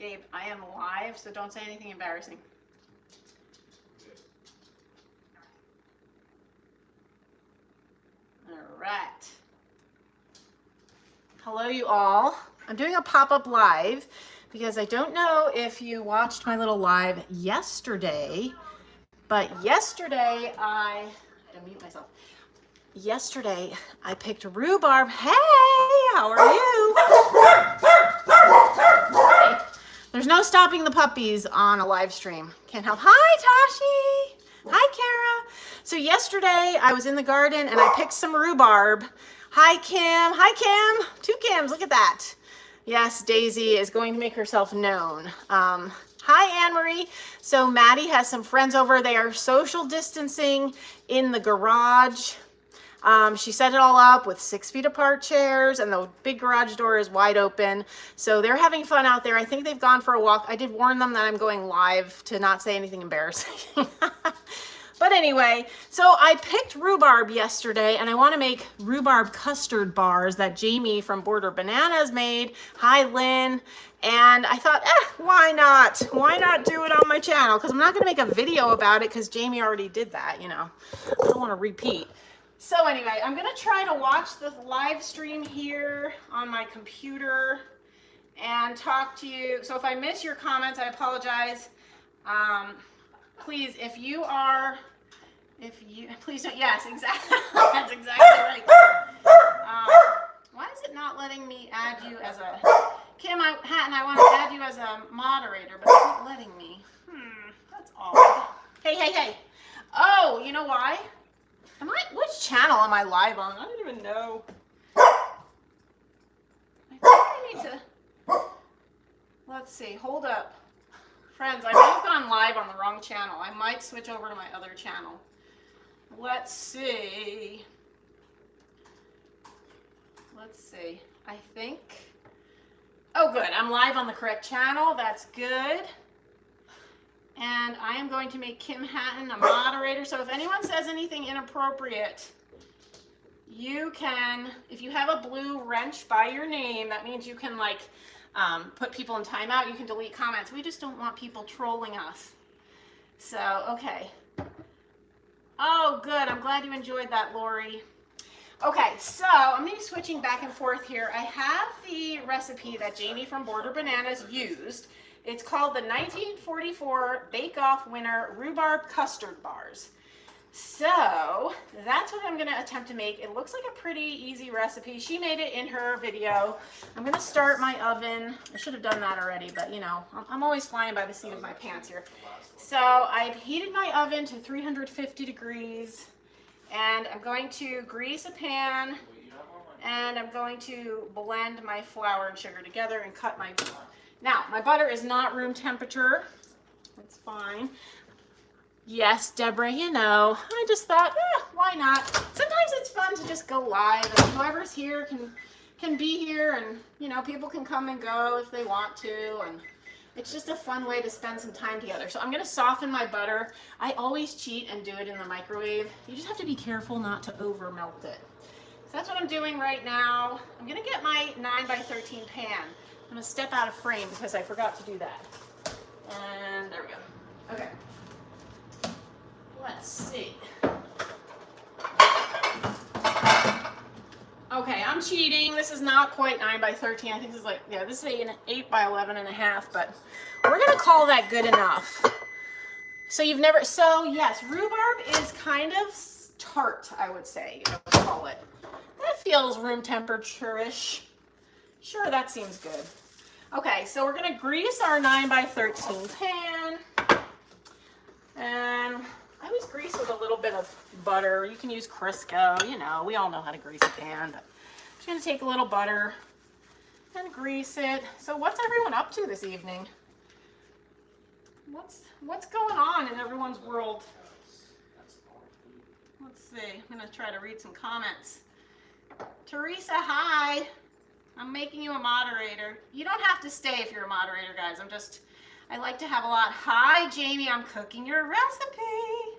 Gabe, I am live, so don't say anything embarrassing. All right. Hello, you all. I'm doing a pop-up live because I don't know if you watched my little live yesterday, but yesterday I had to mute myself. Yesterday I picked rhubarb. Hey, how are you? Hey, there's no stopping the puppies on a live stream. Can't help. Hi, Tashi. Hi, Kara. So yesterday I was in the garden and I picked some rhubarb. Hi, Kim. Hi, Kim. 2 Kims. Look at that. Yes, Daisy is going to make herself known. Hi, Anne-Marie. So Maddie has some friends over. They are social distancing in the garage. She set it all up with 6 feet apart chairs, and the big garage door is wide open. So they're having fun out there. I think they've gone for a walk. I did warn them that I'm going live to not say anything embarrassing. But anyway, so I picked rhubarb yesterday, and I want to make rhubarb custard bars that Jamie from Border Bananas made. Hi, Lynn. And I thought, why not? Why not do it on my channel? Because I'm not going to make a video about it because Jamie already did that, you know. I don't want to repeat. So anyway, I'm going to try to watch the live stream here on my computer and talk to you. So if I miss your comments, I apologize. Please, please don't, yes, exactly, that's exactly right. Why is it not letting me add you as a, Kim Hatton, I want to add you as a moderator, but it's not letting me. That's odd. Hey. Oh, you know why? Which channel am I live on? I don't even know. I think I need to, let's see, hold up. Friends, I may have gone live on the wrong channel. I might switch over to my other channel. Let's see. I think, oh good, I'm live on the correct channel. That's good. And I am going to make Kim Hatton a moderator. So if anyone says anything inappropriate, you can, if you have a blue wrench by your name, that means you can like put people in timeout. You can delete comments. We just don't want people trolling us. So, okay. Oh, good. I'm glad you enjoyed that, Lori. Okay, so I'm going to be switching back and forth here. I have the recipe that Jamie from Border Bananas used. It's called the 1944 Bake Off winner rhubarb custard bars. So that's what I'm going to attempt to make. It looks like a pretty easy recipe. She made it in her video. I'm going to start my oven. I should have done that already, but you know, I'm always flying by the seat of my pants here. So I've heated my oven to 350 degrees, and I'm going to grease a pan, and I'm going to blend my flour and sugar together and cut my... Now, my butter is not room temperature. It's fine. Yes, Deborah, you know, I just thought, why not? Sometimes it's fun to just go live, and whoever's here can be here, and, you know, people can come and go if they want to, and it's just a fun way to spend some time together. So I'm going to soften my butter. I always cheat and do it in the microwave. You just have to be careful not to over melt it. So that's what I'm doing right now. I'm going to get my 9x13 pan. I'm going to step out of frame because I forgot to do that. And there we go. Okay. Let's see. Okay, I'm cheating. This is not quite 9x13. I think this is like, yeah, this is an 8x11.5, but we're going to call that good enough. So yes, rhubarb is kind of tart, I would say, I would call it. That feels room temperature-ish. Sure, that seems good. Okay, so we're going to grease our 9x13 pan. And I always grease with a little bit of butter. You can use Crisco, you know, we all know how to grease a pan. But I'm just going to take a little butter and grease it. So what's everyone up to this evening? What's going on in everyone's world? Let's see. I'm going to try to read some comments. Teresa, hi. I'm making you a moderator. You don't have to stay if you're a moderator, guys. I like to have a lot. Hi, Jamie. I'm cooking your recipe.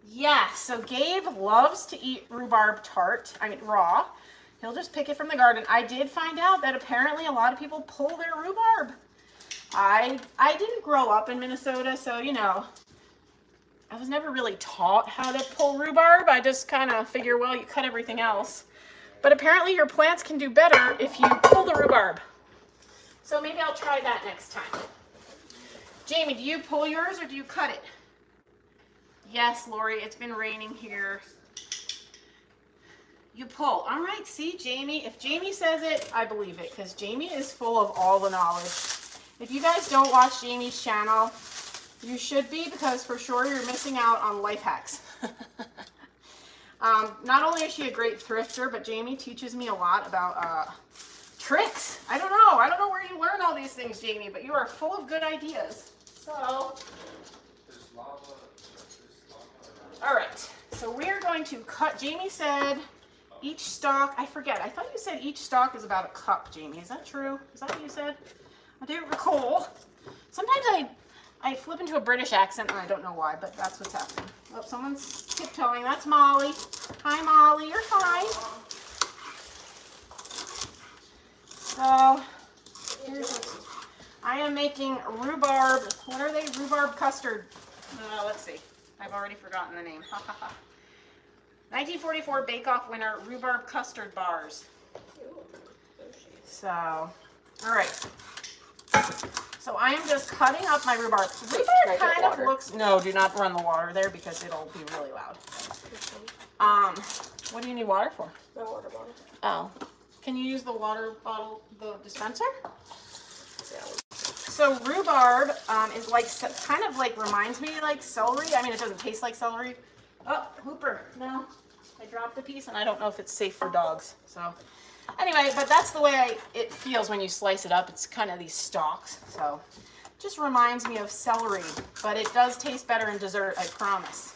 Yes, so Gabe loves to eat rhubarb tart. I mean, raw. He'll just pick it from the garden. I did find out that apparently a lot of people pull their rhubarb. I didn't grow up in Minnesota, so you know, I was never really taught how to pull rhubarb. I just kind of figure, well, you cut everything else. But apparently your plants can do better if you pull the rhubarb. So maybe I'll try that next time. Jamie, do you pull yours or do you cut it? Yes, Lori, it's been raining here. You pull. All right, see, Jamie, if Jamie says it, I believe it, because Jamie is full of all the knowledge. If you guys don't watch Jamie's channel, you should be, because for sure you're missing out on life hacks. Not only is she a great thrifter, but Jamie teaches me a lot about tricks. I don't know where you learn all these things, Jamie, but you are full of good ideas. So, all right, so we're going to cut. Jamie said each stalk, I forget, I thought you said each stalk is about a cup, Jamie. Is that true? Is that what you said? I don't recall. Sometimes I flip into a British accent and I don't know why, but that's what's happening. Oh, someone's tiptoeing. That's Molly. Hi, Molly. You're fine. So, here's what I am making rhubarb. What are they? Rhubarb custard. Let's see. I've already forgotten the name. 1944 Bake Off winner rhubarb custard bars. So, all right. So I am just cutting up my rhubarb. Rhubarb kind of looks, no, do not run the water there because it'll be really loud. What do you need water for? The water bottle. Oh, can you use the water bottle, the dispenser? So rhubarb is like, kind of like reminds me like celery. I mean, it doesn't taste like celery. Oh, Hooper, no, I dropped a piece and I don't know if it's safe for dogs. So anyway, but that's the way it feels when you slice it up. It's kind of these stalks. So it just reminds me of celery, but it does taste better in dessert, I promise.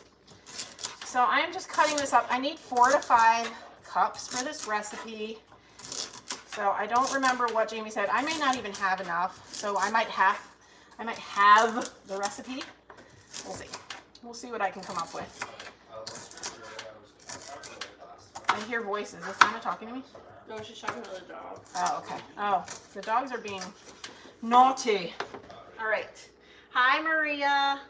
So I'm just cutting this up. I need 4 to 5 cups for this recipe. So I don't remember what Jamie said. I may not even have enough. So I might have the recipe. We'll see. We'll see what I can come up with. I hear voices. Is Anna talking to me? No, she's talking to the dog. Oh, okay. Oh, the dogs are being naughty. All right. Hi, Maria.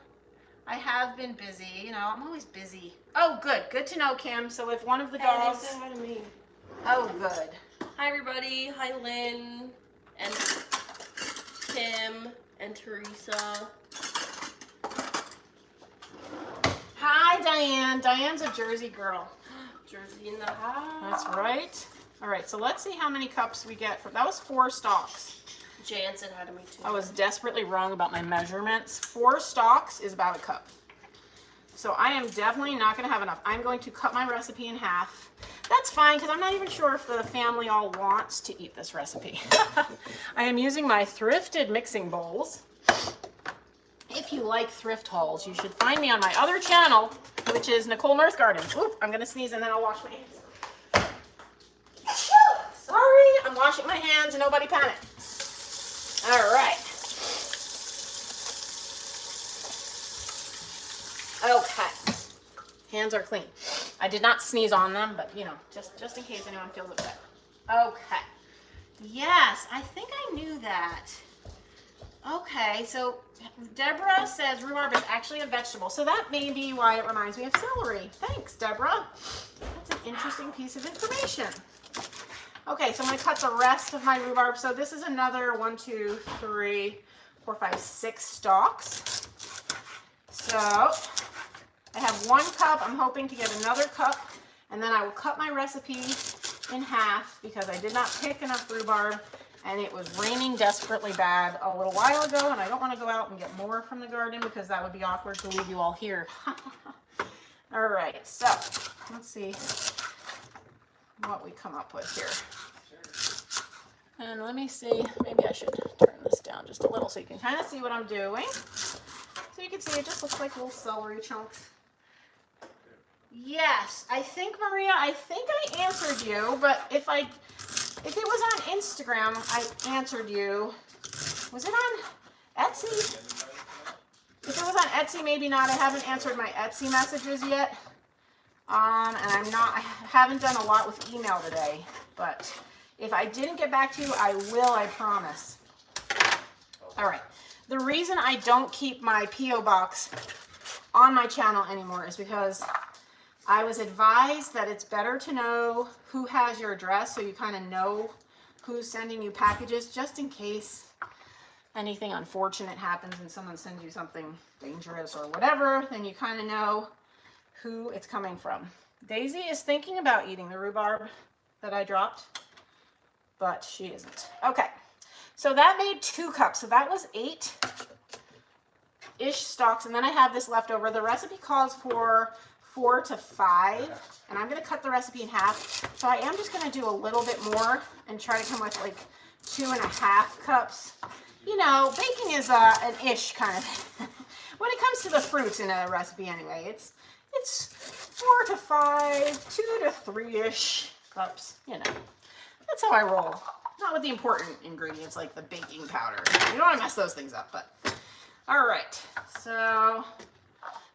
I have been busy. You know, I'm always busy. Oh, good. Good to know, Kim. So if one of the dogs... They said hi to me. Oh, good. Hi, everybody. Hi, Lynn and Kim and Teresa. Hi, Diane. Diane's a Jersey girl. Jersey in the house. That's right. All right, so let's see how many cups we get. That was 4 stalks. Jan said hi to me, too. I was desperately wrong about my measurements. 4 stalks is about a cup. So I am definitely not going to have enough. I'm going to cut my recipe in half. That's fine, because I'm not even sure if the family all wants to eat this recipe. I am using my thrifted mixing bowls. If you like thrift hauls, you should find me on my other channel, which is Nicole North Garden. Oop, I'm going to sneeze and then I'll wash my hands. Sorry, I'm washing my hands, nobody panic. All right. Okay. Hands are clean. I did not sneeze on them, but you know, just in case anyone feels upset. Okay. Yes, I think I knew that. Okay, so Deborah says rhubarb is actually a vegetable, so that may be why it reminds me of celery. Thanks, Deborah. That's an interesting piece of information. Okay, so I'm going to cut the rest of my rhubarb. So this is another 1, 2, 3, 4, 5, 6 stalks. So I have 1 cup. I'm hoping to get another cup, and then I will cut my recipe in half because I did not pick enough rhubarb, and it was raining desperately bad a little while ago, and I don't want to go out and get more from the garden because that would be awkward to leave you all here. All right, so let's see what we come up with here. And let me see, maybe I should turn this down just a little so you can kind of see what I'm doing. So you can see it just looks like little celery chunks. Yes, I think, Maria, I answered you, but if it was on Instagram, I answered you. Was it on Etsy? If it was on Etsy, maybe not. I haven't answered my Etsy messages yet. And I haven't done a lot with email today, but if I didn't get back to you, I will, I promise. All right. The reason I don't keep my P.O. box on my channel anymore is because I was advised that it's better to know who has your address, so you kind of know who's sending you packages, just in case anything unfortunate happens and someone sends you something dangerous or whatever, then you kind of know who it's coming from. Daisy is thinking about eating the rhubarb that I dropped, but she isn't. Okay, so that made 2 cups. So that was 8-ish stalks, and then I have this left over. The recipe calls for 4 to 5, and I'm going to cut the recipe in half. So I am just going to do a little bit more and try to come with like 2.5 cups. You know, baking is an ish kind of thing. When it comes to the fruits in a recipe anyway, it's 4 to 5, 2 to 3-ish cups, you know. That's how I roll. Not with the important ingredients like the baking powder. You don't want to mess those things up, but. All right, so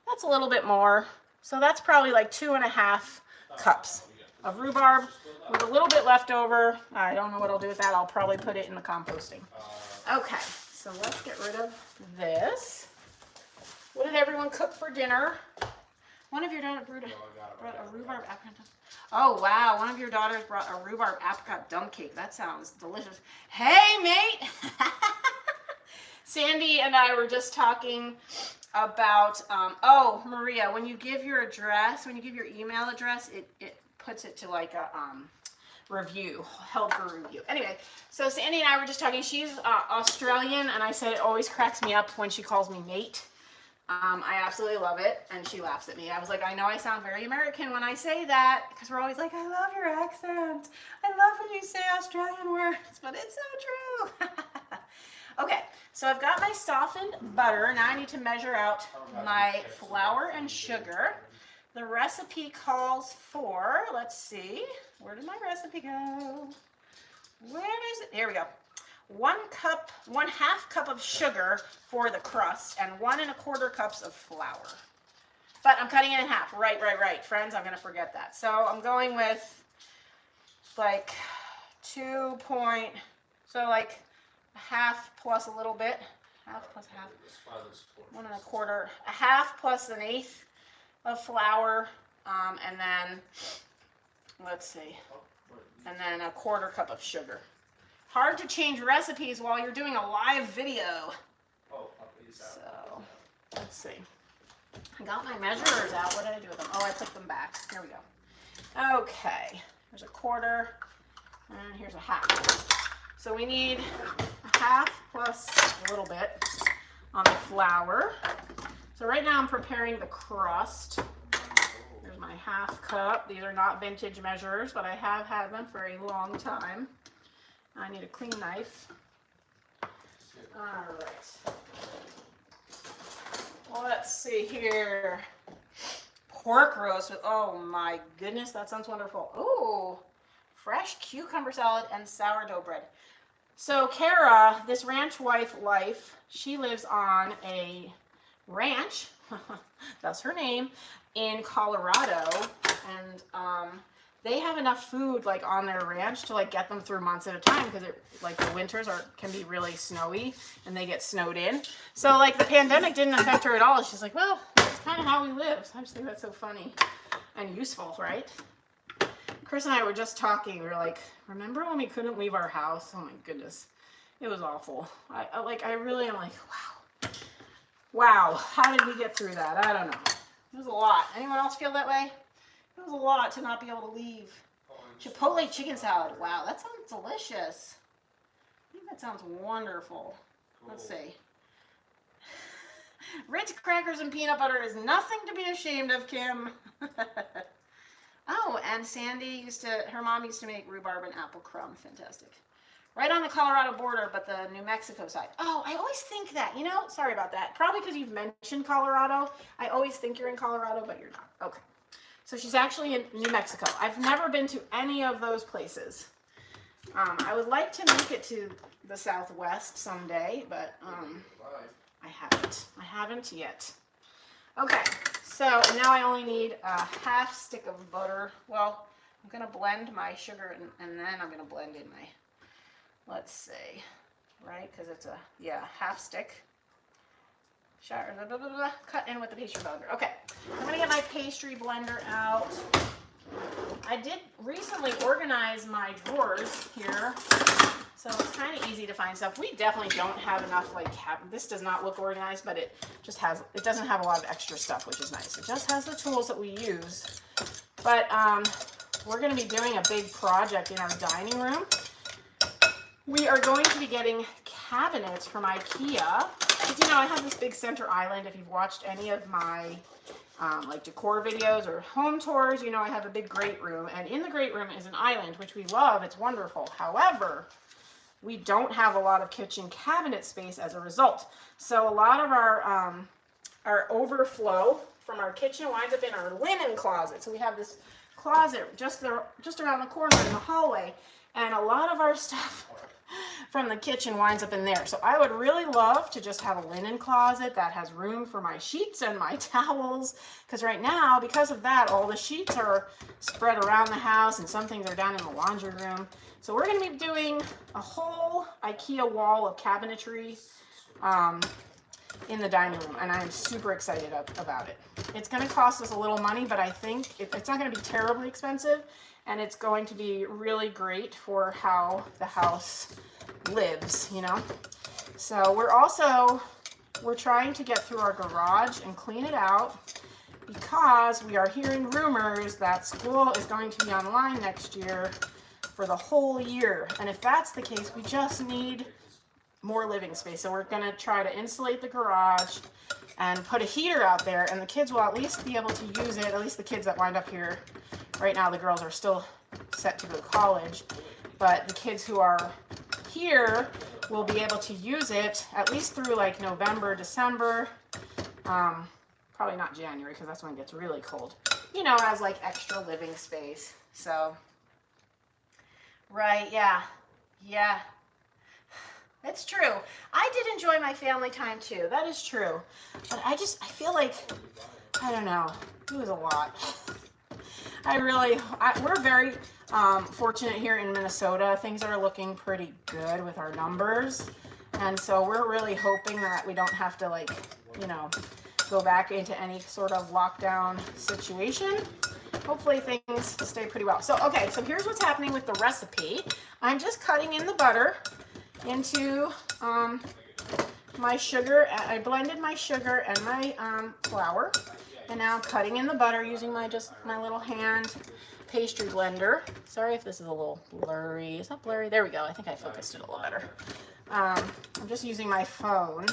that's a little bit more. So that's probably like 2.5 cups of rhubarb with a little bit left over. I don't know what I'll do with that. I'll probably put it in the composting. Okay, so let's get rid of this. What did everyone cook for dinner? One of your daughters brought a rhubarb apricot. Oh, wow. One of your daughters brought a rhubarb apricot dump cake. That sounds delicious. Hey, mate. Sandy and I were just talking about, oh, Maria, when you give your address, when you give your email address, it puts it to like a review, held for review. Anyway, so Sandy and I were just talking. She's Australian, and I said it always cracks me up when she calls me mate. I absolutely love it, and she laughs at me. I was like, I know I sound very American when I say that, because we're always like, I love your accent. I love when you say Australian words, but it's so true. Okay, so I've got my softened butter. Now I need to measure out my flour and sugar. The recipe calls for, let's see, where did my recipe go? Where is it? Here we go. 1/2 cup of sugar for the crust and 1 1/4 cups of flour. But I'm cutting it in half. Right, friends. I'm going to forget that. So I'm going with like 2 point, so like half plus a little bit. Half plus half. 1 1/4. A half plus 1/8 of flour. And then, let's see. And then 1/4 cup of sugar. Hard to change recipes while you're doing a live video. So, let's see. I got my measurers out. What did I do with them? Oh, I put them back. Here we go. Okay. Here's 1/4. And here's 1/2. So we need 1/2 plus a little bit on the flour. So right now I'm preparing the crust. Here's my 1/2 cup. These are not vintage measures, but I have had them for a long time. I need a clean knife. All right. Let's see here. Pork roast with, oh my goodness, that sounds wonderful. Oh, fresh cucumber salad and sourdough bread. So Kara, this ranch wife life, she lives on a ranch, that's her name, in Colorado, and they have enough food like on their ranch to like get them through months at a time, because it like the winters can be really snowy and they get snowed in. So like the pandemic didn't affect her at all. She's like, well, that's kind of how we live. So I just think that's so funny and useful, right? Chris and I were just talking. We were like, remember when we couldn't leave our house? Oh my goodness, it was awful. I really am like, wow, how did we get through that? I don't know. It was a lot. Anyone else feel that way? It was a lot to not be able to leave. Chipotle chicken salad. Wow, that sounds delicious. I think that sounds wonderful. Cool. Let's see. Ritz crackers and peanut butter is nothing to be ashamed of, Kim. Oh, and Sandy her mom used to make rhubarb and apple crumb. Fantastic. Right on the Colorado border, but the New Mexico side. Oh, I always think that, you know, sorry about that. Probably because you've mentioned Colorado. I always think you're in Colorado, but you're not. Okay. So she's actually in New Mexico. I've never been to any of those places. I would like to make it to the Southwest someday, but I haven't. I haven't yet. Okay, So now I only need a half stick of butter. Well, I'm gonna blend my sugar and then I'm gonna blend in my, let's see, right? Because it's a, yeah, half stick. Cut in with the pastry blender. Okay, I'm gonna get my pastry blender out. I did recently organize my drawers here, so it's kind of easy to find stuff. We definitely don't have enough, like, this does not look organized, but it just has, it doesn't have a lot of extra stuff, which is nice. It just has the tools that we use. But we're going to be doing a big project in our dining room. We are going to be getting cabinets from IKEA. Because, you know, I have this big center island. If you've watched any of my like decor videos or home tours, you know I have a big great room, and in the great room is an island, which we love. It's wonderful. However, we don't have a lot of kitchen cabinet space as a result. So a lot of our overflow from our kitchen winds up in our linen closet. So we have this closet just around the corner in the hallway, and a lot of our stuff from the kitchen winds up in there. So I would really love to just have a linen closet that has room for my sheets and my towels, because right now, because of that, all the sheets are spread around the house and some things are down in the laundry room. So we're going to be doing a whole IKEA wall of cabinetry in the dining room, and I'm super excited about it. It's going to cost us a little money, but I think it's not going to be terribly expensive, and it's going to be really great for how the house lives, you know. So we're trying to get through our garage and clean it out, because we are hearing rumors that school is going to be online next year for the whole year. And if that's the case, we just need more living space. So we're going to try to insulate the garage and put a heater out there, and the kids will at least be able to use it, at least the kids that wind up here. Right now the girls are still set to go to college, but the kids who are here will be able to use it at least through like November, December, probably not January, because that's when it gets really cold, you know, as like extra living space. So, right, yeah, that's true. I did enjoy my family time too, that is true, but I feel like, I don't know, it was a lot. We're very fortunate here in Minnesota. Things are looking pretty good with our numbers, and so we're really hoping that we don't have to, like, you know, go back into any sort of lockdown situation. Hopefully things stay pretty well. So, okay, so here's what's happening with the recipe. I'm just cutting in the butter into my sugar. I blended my sugar and my flour. And now I'm cutting in the butter using my little hand pastry blender. Sorry if this is a little blurry. Is that blurry? There we go. I think I focused it a little better. I'm just using my phone,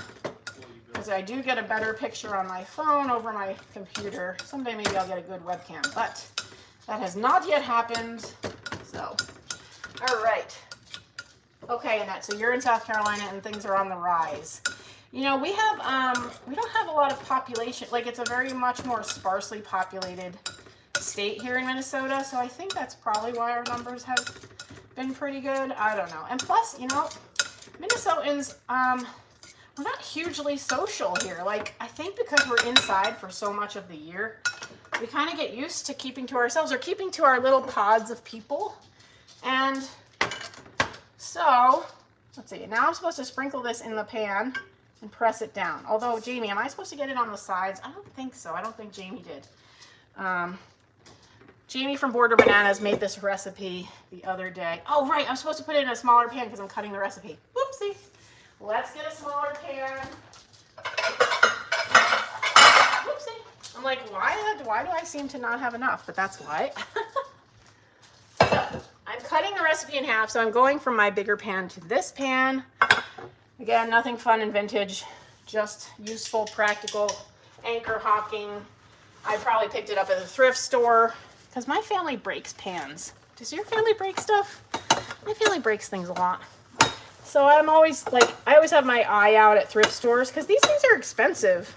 because I do get a better picture on my phone over my computer. Someday maybe I'll get a good webcam, but that has not yet happened. So, all right. Okay, Annette, so you're in South Carolina and things are on the rise. You know, we don't have a lot of population. Like, it's a very much more sparsely populated state here in Minnesota, so I think that's probably why our numbers have been pretty good. I don't know. And plus, you know, Minnesotans, we're not hugely social here. Like, I think because we're inside for so much of the year, we kind of get used to keeping to ourselves, or keeping to our little pods of people. And so, let's see. Now I'm supposed to sprinkle this in the pan and press it down. Although, Jamie, am I supposed to get it on the sides? I don't think so. I don't think Jamie did. Jamie from Border Bananas made this recipe the other day. Oh, right. I'm supposed to put it in a smaller pan because I'm cutting the recipe. Whoopsie. Let's get a smaller pan. Whoopsie. I'm like, why do I seem to not have enough? But that's why. So, I'm cutting the recipe in half, so I'm going from my bigger pan to this pan. Again, nothing fun and vintage, just useful, practical, anchor hocking. I probably picked it up at a thrift store, because my family breaks pans. Does your family break stuff? My family breaks things a lot. So I'm always, like, I always have my eye out at thrift stores, because these things are expensive.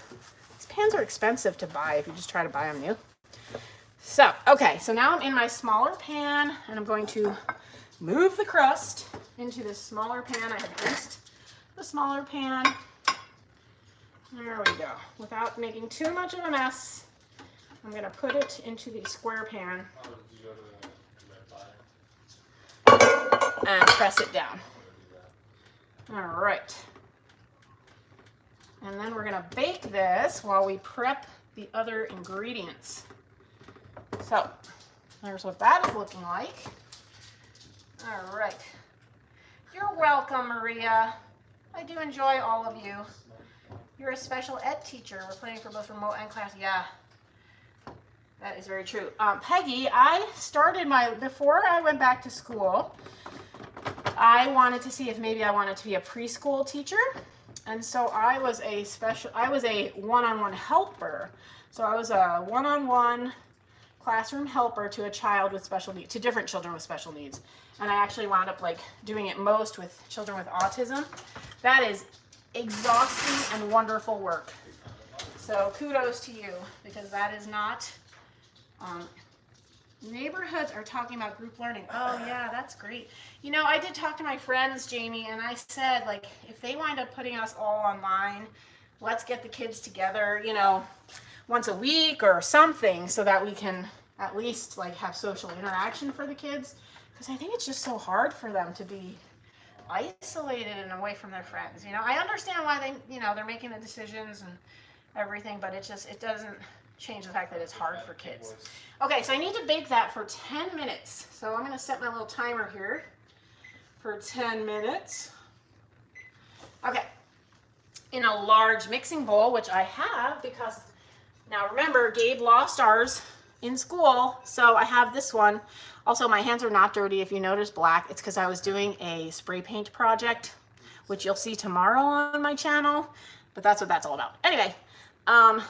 These pans are expensive to buy if you just try to buy them new. So, okay, so now I'm in my smaller pan, and I'm going to move the crust into this smaller pan. I have greased the smaller pan. There we go. Without making too much of a mess, I'm going to put it into the square pan and press it down. All right. And then we're going to bake this while we prep the other ingredients. So there's what that is looking like. All right. You're welcome, Maria. I do enjoy all of you. You're a special ed teacher. We're planning for both remote and class. Yeah, that is very true. Peggy, I started before I went back to school, I wanted to see if maybe I wanted to be a preschool teacher. And so I was a one-on-one helper. So I was a one-on-one classroom helper to a child with special needs, to different children with special needs. And I actually wound up like doing it most with children with autism. That is exhausting and wonderful work. So kudos to you, because that is not, neighborhoods are talking about group learning. Oh yeah, that's great. You know, I did talk to my friends, Jamie, and I said, like, if they wind up putting us all online, let's get the kids together, you know, once a week or something, so that we can at least like have social interaction for the kids. Because I think it's just so hard for them to be isolated and away from their friends. You know, I understand why they, you know, they're making the decisions and everything, but it doesn't change the fact that it's hard for kids. Okay, so I need to bake that for 10 minutes. So I'm going to set my little timer here for 10 minutes. Okay, in a large mixing bowl, which I have because, now remember, Gabe lost ours in school, so I have this one. Also, my hands are not dirty. If you notice black, it's because I was doing a spray paint project, which you'll see tomorrow on my channel, but that's what that's all about. Anyway,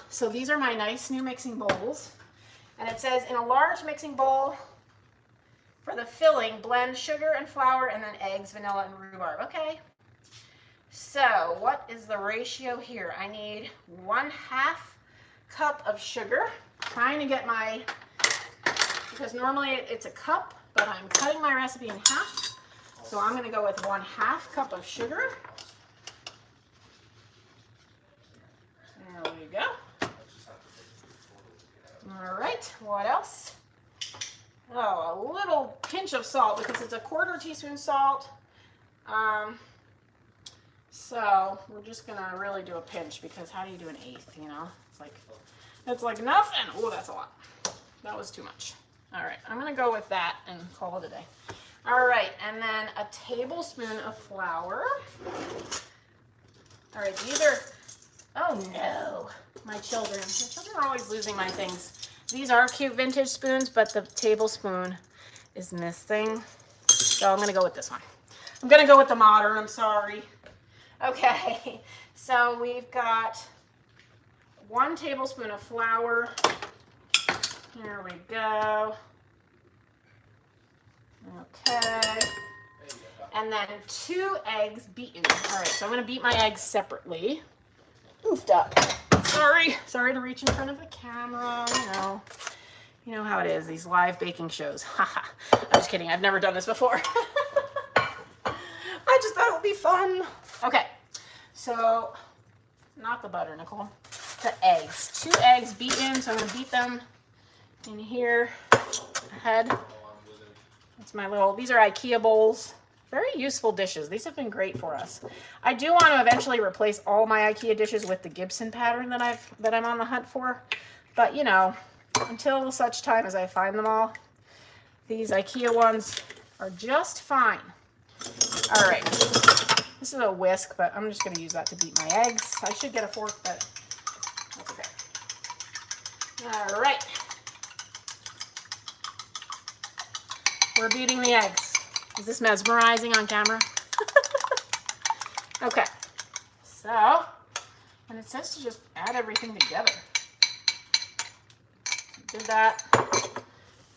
so these are my nice new mixing bowls, and it says in a large mixing bowl for the filling, blend sugar and flour and then eggs, vanilla, and rhubarb. Okay, so what is the ratio here? I need 1/2 cup of sugar. Trying to get my, because normally it's a cup, but I'm cutting my recipe in half. So I'm going to go with 1/2 cup of sugar. There we go. All right, what else? Oh, a little pinch of salt because it's a 1/4 teaspoon salt. So we're just going to really do a pinch, because how do you do an 1/8, you know? It's like nothing. Oh, that's a lot. That was too much. All right, I'm going to go with that and call it a day. All right, and then a tablespoon of flour. All right, these are, oh no, my children. My children are always losing my things. These are cute vintage spoons, but the tablespoon is missing. So I'm going to go with this one. I'm going to go with the modern, I'm sorry. Okay, so we've got 1 tablespoon of flour. Here we go. Okay. And then 2 eggs beaten. All right, so I'm going to beat my eggs separately. Oofed up. Sorry to reach in front of the camera. You know how it is, these live baking shows. Haha. I'm just kidding. I've never done this before. I just thought it would be fun. Okay, so not the butter, Nicole. The eggs. 2 eggs beaten, so I'm going to beat them in here ahead. That's my little, these are IKEA bowls. Very useful dishes. These have been great for us. I do want to eventually replace all my IKEA dishes with the Gibson pattern that I'm on the hunt for. But you know, until such time as I find them all, these IKEA ones are just fine. All right. This is a whisk, but I'm just going to use that to beat my eggs. I should get a fork, but that's okay. All right. We're beating the eggs. Is this mesmerizing on camera? Okay. So, and it says to just add everything together. Did that.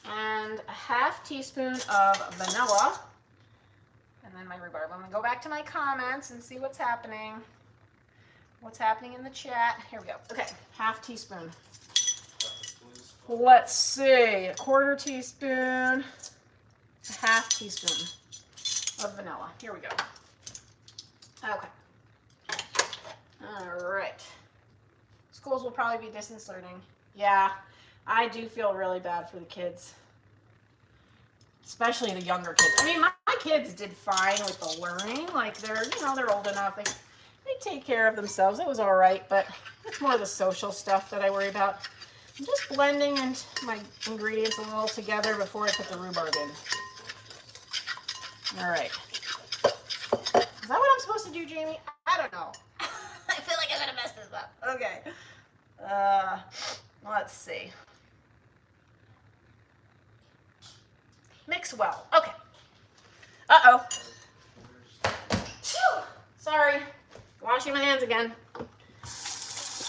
And a 1/2 teaspoon of vanilla. And then my rhubarb. I'm going to go back to my comments and see what's happening. What's happening in the chat. Here we go. Okay, 1/2 teaspoon. Let's see. 1/4 teaspoon. A 1/2 teaspoon of vanilla. Here we go. Okay. All right. Schools will probably be distance learning. Yeah. I do feel really bad for the kids. Especially the younger kids. I mean, my kids did fine with the learning. Like, they're, you know, they're old enough. They take care of themselves. It was all right, but it's more the social stuff that I worry about. I'm just blending my ingredients a little together before I put the rhubarb in. All right. Is that what I'm supposed to do, Jamie? I don't know. I feel like I'm gonna mess this up. Okay. Let's see. Mix well. Okay. Uh-oh. Whew. Sorry. Washing my hands again.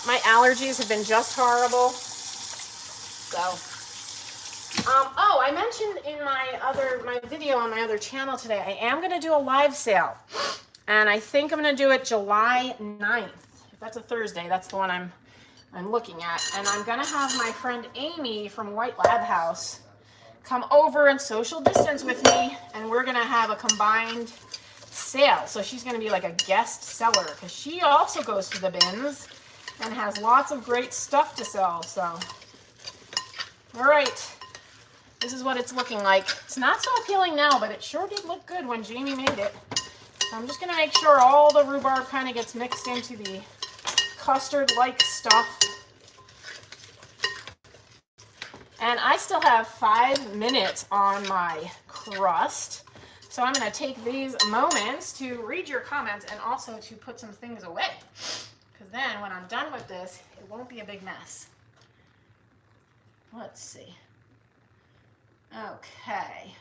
My allergies have been just horrible. So, oh, I mentioned in my video on my other channel today, I am going to do a live sale. And I think I'm going to do it July 9th. If that's a Thursday, that's the one I'm looking at. And I'm going to have my friend Amy from White Lab House come over and social distance with me, and we're going to have a combined sale. So she's going to be like a guest seller because she also goes to the bins and has lots of great stuff to sell. So, all right, this is what it's looking like. It's not so appealing now, but it sure did look good when Jamie made it. So I'm just going to make sure all the rhubarb kind of gets mixed into the custard-like stuff. And I still have 5 minutes on my crust. So I'm going to take these moments to read your comments and also to put some things away. Because then when I'm done with this, it won't be a big mess. Let's see. Okay.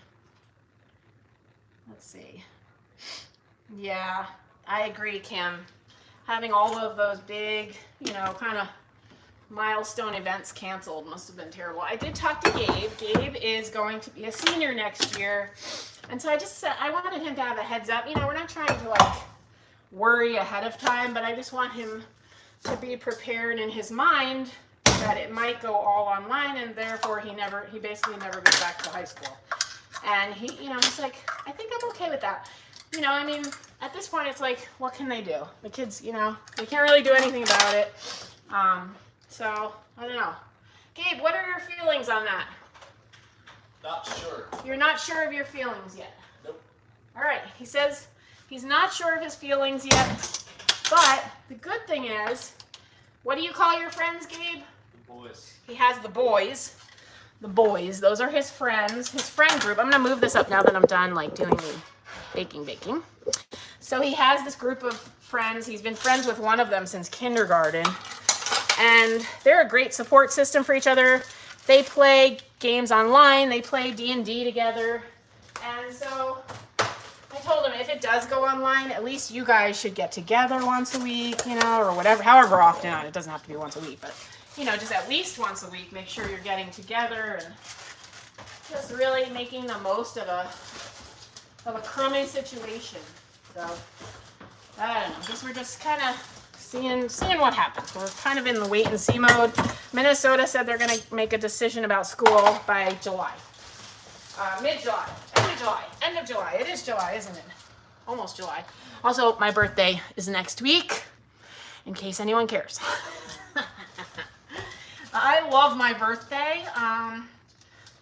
Let's see. Yeah, I agree, Kim. Having all of those big, you know, kind of milestone events canceled must have been terrible. I did talk to Gabe. Gabe is going to be a senior next year. And so I just said, I wanted him to have a heads up. You know, we're not trying to like worry ahead of time, but I just want him to be prepared in his mind that it might go all online, and therefore he basically never goes back to high school. And he, you know, he's like, I think I'm okay with that. You know, I mean, at this point, it's like, what can they do? The kids, you know, they can't really do anything about it. So, I don't know. Gabe, what are your feelings on that? Not sure. You're not sure of your feelings yet? Nope. All right. He says he's not sure of his feelings yet, but the good thing is, what do you call your friends, Gabe? The boys. He has the boys. The boys. Those are his friends, his friend group. I'm going to move this up now that I'm done, like, doing the baking. So he has this group of friends. He's been friends with one of them since kindergarten. And they're a great support system for each other. They play games online. They play D&D together. And so I told him if it does go online, at least you guys should get together once a week, you know, or whatever, however often. It doesn't have to be once a week, but, you know, just at least once a week, make sure you're getting together and just really making the most of a crummy situation. So, I don't know. I guess we're just kind of seeing what happens. We're kind of in the wait and see mode. Minnesota said they're going to make a decision about school by July. Mid-July. End of July. It is July, isn't it? Almost July. Also, my birthday is next week, in case anyone cares. I love my birthday.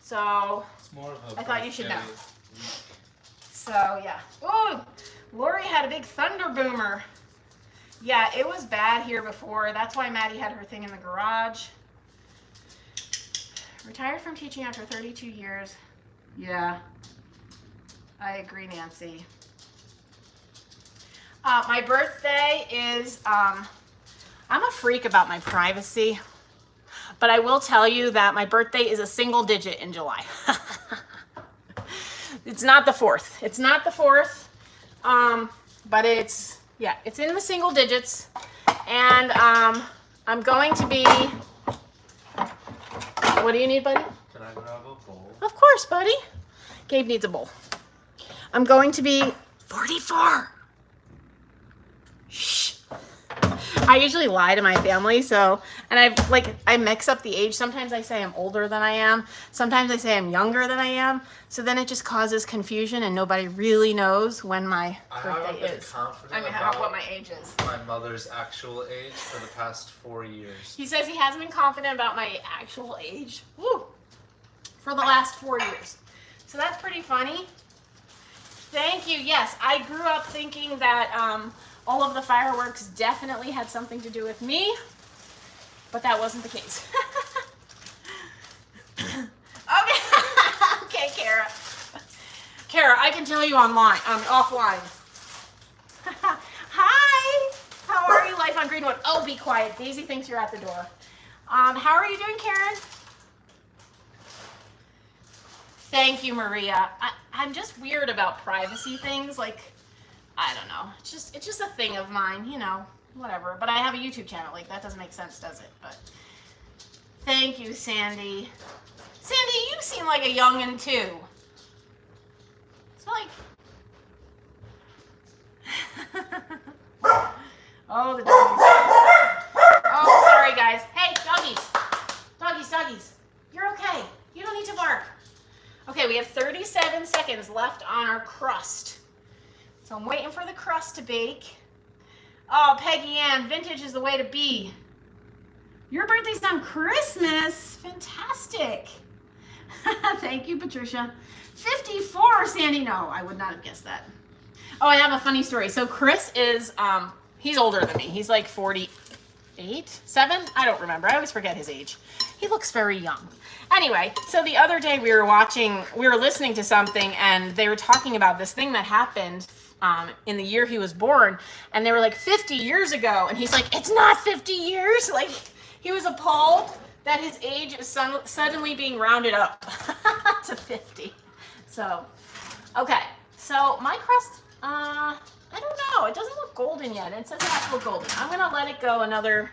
So It's more of a I thought you should know. birthday. So, yeah. Ooh, Lori had a big thunder boomer. Yeah, it was bad here before. That's why Maddie had her thing in the garage. Retired from teaching after 32 years. Yeah, I agree, Nancy. My birthday is, I'm a freak about my privacy, but I will tell you that my birthday is a single digit in July. It's not the 4th. It's not the 4th, but it's, yeah, it's in the single digits, and I'm going to be, what do you need, buddy? Can I grab a bowl? Of course, buddy. Gabe needs a bowl. I'm going to be 44. Shh. I usually lie to my family, and I mix up the age. Sometimes I say I'm older than I am. Sometimes I say I'm younger than I am. So then it just causes confusion, and nobody really knows when my birthday is. What my age is. My mother's actual age for the past 4 years. He says he hasn't been confident about my actual age. Woo! For the last 4 years. So that's pretty funny. Thank you. Yes, I grew up thinking that all of the fireworks definitely had something to do with me, but that wasn't the case. Okay, okay, Kara. Kara, I can tell you offline. Hi. How are you, Life on Greenwood? Oh, be quiet. Daisy thinks you're at the door. How are you doing, Karen? Thank you, Maria. I'm just weird about privacy things. Like, I don't know. It's just a thing of mine, you know, whatever. But I have a YouTube channel. Like, that doesn't make sense, does it? But thank you, Sandy. Sandy, you seem like a youngin' too. It's like... Oh, the doggies. Oh, sorry, guys. Hey, doggies. Doggies, doggies. You're okay. You don't need to bark. Okay, we have 37 seconds left on our crust. So I'm waiting for the crust to bake. Oh, Peggy Ann, vintage is the way to be. Your birthday's on Christmas. Fantastic. Thank you, Patricia. 54, Sandy. No, I would not have guessed that. Oh, I have a funny story. So Chris is, he's older than me. He's like 48, 7? I don't remember. I always forget his age. He looks very young. Anyway, so the other day we were listening to something, and they were talking about this thing that happened in the year he was born, and they were like 50 years ago, and he's like, it's not 50 years. Like, he was appalled that his age is suddenly being rounded up to 50. So, okay. So my crust, I don't know. It doesn't look golden yet. It says it has to look golden. I'm gonna let it go another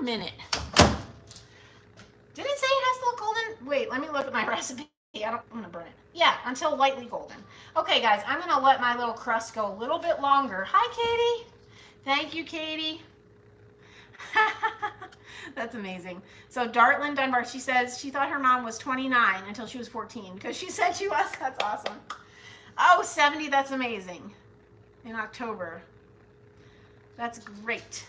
minute. Did it say it has to look golden? Wait, let me look at my recipe. I'm gonna burn it. Yeah, until lightly golden. Okay, guys, I'm gonna let my little crust go a little bit longer. Hi, Katie. Thank you, Katie. That's amazing. So Dartlyn Dunbar, she says she thought her mom was 29 until she was 14 because she said she was. That's awesome. Oh, 70, that's amazing. In October. That's great.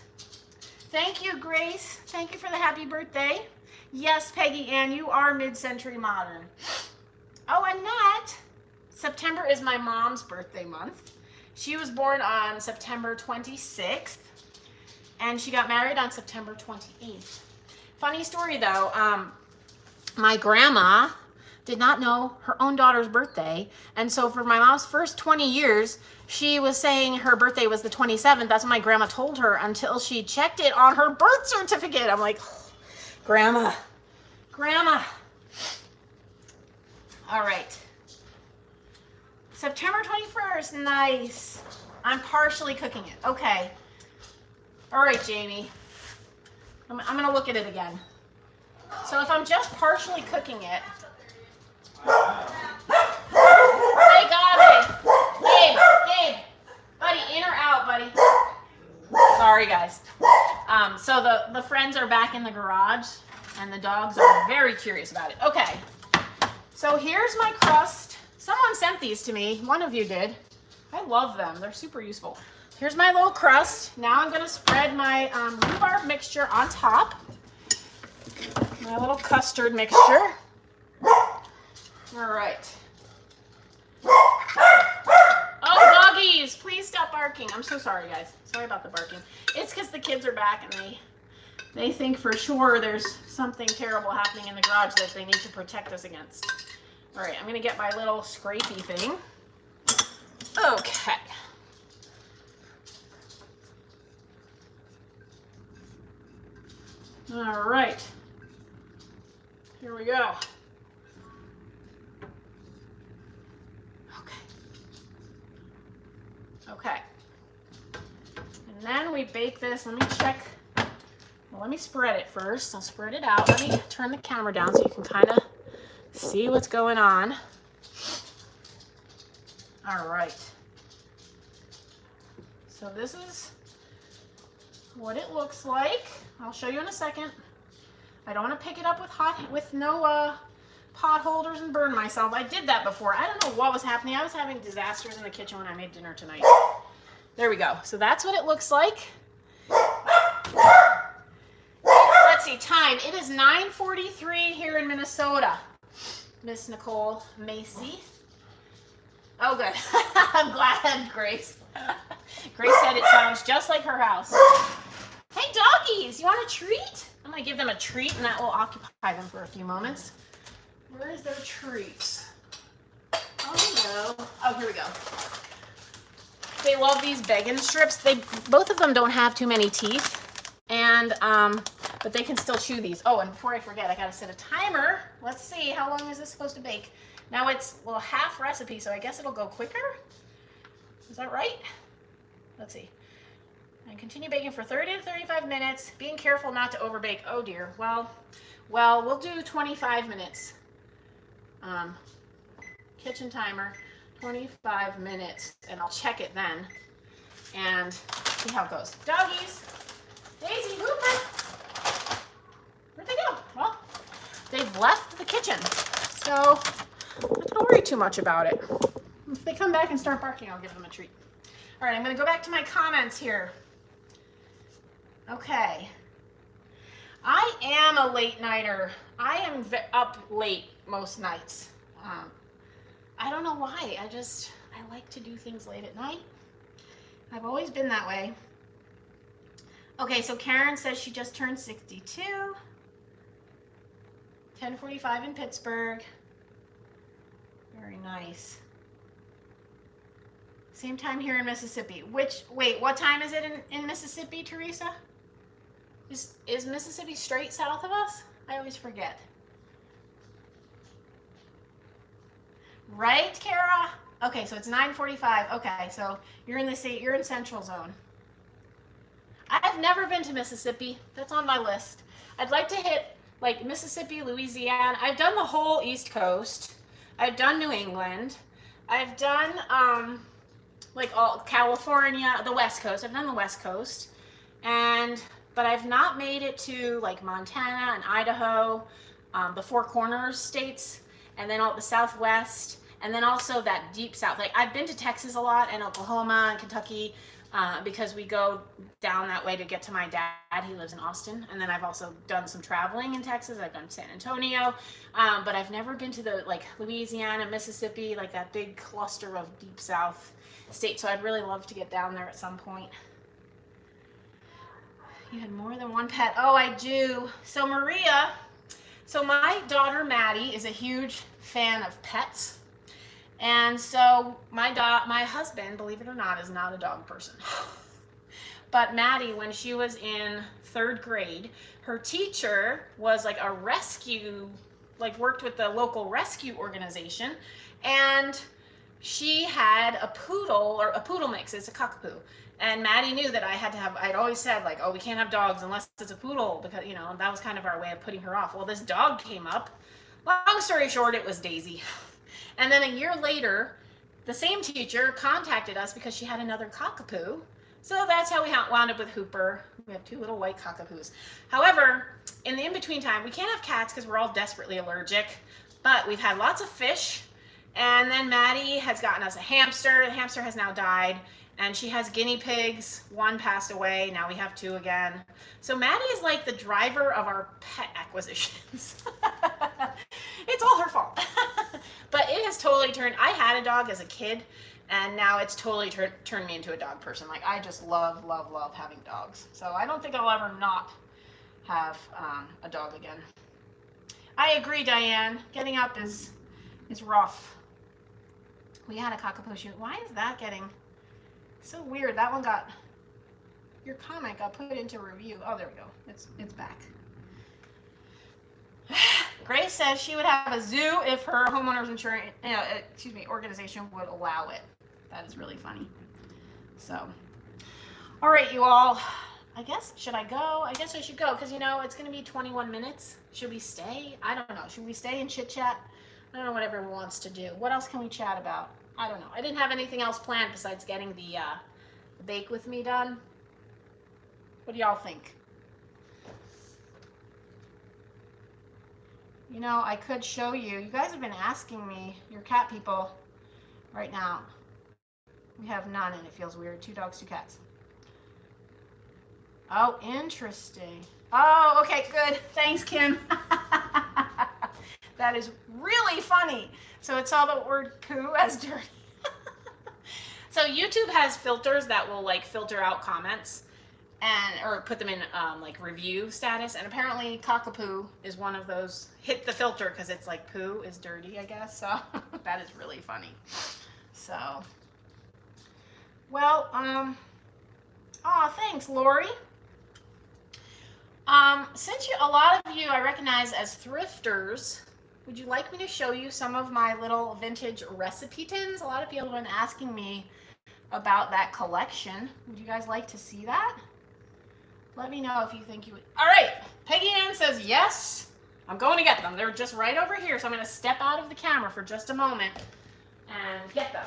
Thank you, Grace. Thank you for the happy birthday. Yes, Peggy Ann, you are mid-century modern. Oh, Annette. September is my mom's birthday month. She was born on September 26th, and she got married on September 28th. Funny story, though. My grandma did not know her own daughter's birthday, and so for my mom's first 20 years, she was saying her birthday was the 27th. That's what my grandma told her until she checked it on her birth certificate. I'm like, Grandma. All right. September 21st, nice. I'm partially cooking it. Okay. All right, Jamie. I'm gonna look at it again. So if I'm just partially cooking it. Hey, Gabe. Gabe. Buddy, in or out, buddy? Sorry, guys. So the friends are back in the garage, and the dogs are very curious about it. Okay, so here's my crust. Someone sent these to me. One of you did. I love them. They're super useful. Here's my little crust. Now I'm going to spread my rhubarb mixture on top. My little custard mixture. All right. Oh, doggies, please stop barking. I'm so sorry, guys. Sorry about the barking. It's because the kids are back and they think for sure there's something terrible happening in the garage that they need to protect us against. All right, I'm going to get my little scrapey thing. Okay. All right. Here we go. Okay. And then we bake this. Let me check. Well, let me spread it first. I'll spread it out. Let me turn the camera down so you can kind of see what's going on. All right. So this is what it looks like. I'll show you in a second. I don't want to pick it up with no pot holders and burn myself. I did that before. I don't know what was happening. I was having disasters in the kitchen when I made dinner tonight. There we go. So that's what it looks like. Let's see, time. It is 9:43 here in Minnesota. Miss Nicole Macy. Oh, good. I'm glad, Grace. Grace said it sounds just like her house. Hey, doggies, you want a treat? I'm going to give them a treat, and that will occupy them for a few moments. Where is their treats? Oh, no. Oh, here we go. They love these bacon strips. Both of them don't have too many teeth, and but they can still chew these. Oh, and before I forget, I got to set a timer. Let's see, how long is this supposed to bake? Now it's a little half recipe, so I guess it'll go quicker. Is that right? Let's see. And continue baking for 30 to 35 minutes. Being careful not to overbake. Oh dear. Well, we'll do 25 minutes. Kitchen timer, 25 minutes, and I'll check it then and see how it goes. Doggies, Daisy, Hooper, where'd they go? Well, they've left the kitchen, so don't worry too much about it. If they come back and start barking, I'll give them a treat. All right, I'm going to go back to my comments here. Okay. I am a late nighter. I am up late most nights. I don't know why. I like to do things late at night. I've always been that way. Okay, so Karen says she just turned 62. 10:45 in Pittsburgh. Very nice. Same time here in Mississippi. Wait, what time is it in Mississippi, Teresa? Is Mississippi straight south of us? I always forget. Right, Kara? Okay, so it's 9:45. Okay, so you're in Central Zone. I've never been to Mississippi. That's on my list. I'd like to hit like Mississippi, Louisiana. I've done the whole East Coast. I've done New England. I've done like all California, the West Coast. I've done the West Coast, but I've not made it to like Montana and Idaho, the Four Corners states, and then all the Southwest, and then also that deep South. Like I've been to Texas a lot and Oklahoma and Kentucky because we go down that way to get to my dad. He lives in Austin, and then I've also done some traveling in Texas. I've done San Antonio, but I've never been to the like Louisiana, Mississippi, like that big cluster of deep South state. So I'd really love to get down there at some point. You had more than one pet. Oh, I do. So Maria, my daughter Maddie is a huge fan of pets. And so my husband, believe it or not, is not a dog person. But Maddie, when she was in 3rd grade, her teacher was like a rescue, like worked with the local rescue organization, and she had a poodle, or a poodle mix. It's a cockapoo. And Maddie knew that I'd always said like, oh, we can't have dogs unless it's a poodle, because, you know, that was kind of our way of putting her off. Well, this dog came up. Long story short, it was Daisy. And then a year later, the same teacher contacted us because she had another cockapoo. So that's how we wound up with Hooper. We have 2 little white cockapoos. However, in the in-between time, we can't have cats because we're all desperately allergic. But we've had lots of fish. And then Maddie has gotten us a hamster. The hamster has now died. And she has guinea pigs. 1 passed away. Now we have 2 again. So Maddie is like the driver of our pet acquisitions. It's all her fault. But it has totally turned, I had a dog as a kid, and now it's totally turned me into a dog person. Like, I just love having dogs. So I don't think I'll ever not have a dog again. I agree, Diane. Getting up is rough. We had a cockapoo shoot. Why is that getting so weird? That one your comment got put into review. Oh, there we go. It's back. Grace says she would have a zoo if her homeowner's insurance, organization would allow it. That is really funny. So, all right, you all. I guess, should I go? I guess I should go because, it's going to be 21 minutes. Should we stay? I don't know. Should we stay and chit-chat? I don't know what everyone wants to do. What else can we chat about? I don't know. I didn't have anything else planned besides getting the bake with me done. What do y'all think? You know, I could show you. You guys have been asking me, your cat people, right now. We have none and it feels weird. 2 dogs, 2 cats. Oh, interesting. Oh, okay, good. Thanks, Kim. That is really funny. So it's all the word poo as dirty. So YouTube has filters that will like filter out comments and or put them in like review status, and apparently cockapoo is one of those. Hit the filter because it's like poo is dirty, I guess. So that is really funny. So, well, oh, thanks, Lori. Since a lot of you I recognize as thrifters, would you like me to show you some of my little vintage recipe tins? A lot of people have been asking me about that collection. Would you guys like to see that? Let me know if you think you would. All right, Peggy Ann says yes. I'm going to get them. They're just right over here, so I'm going to step out of the camera for just a moment and get them.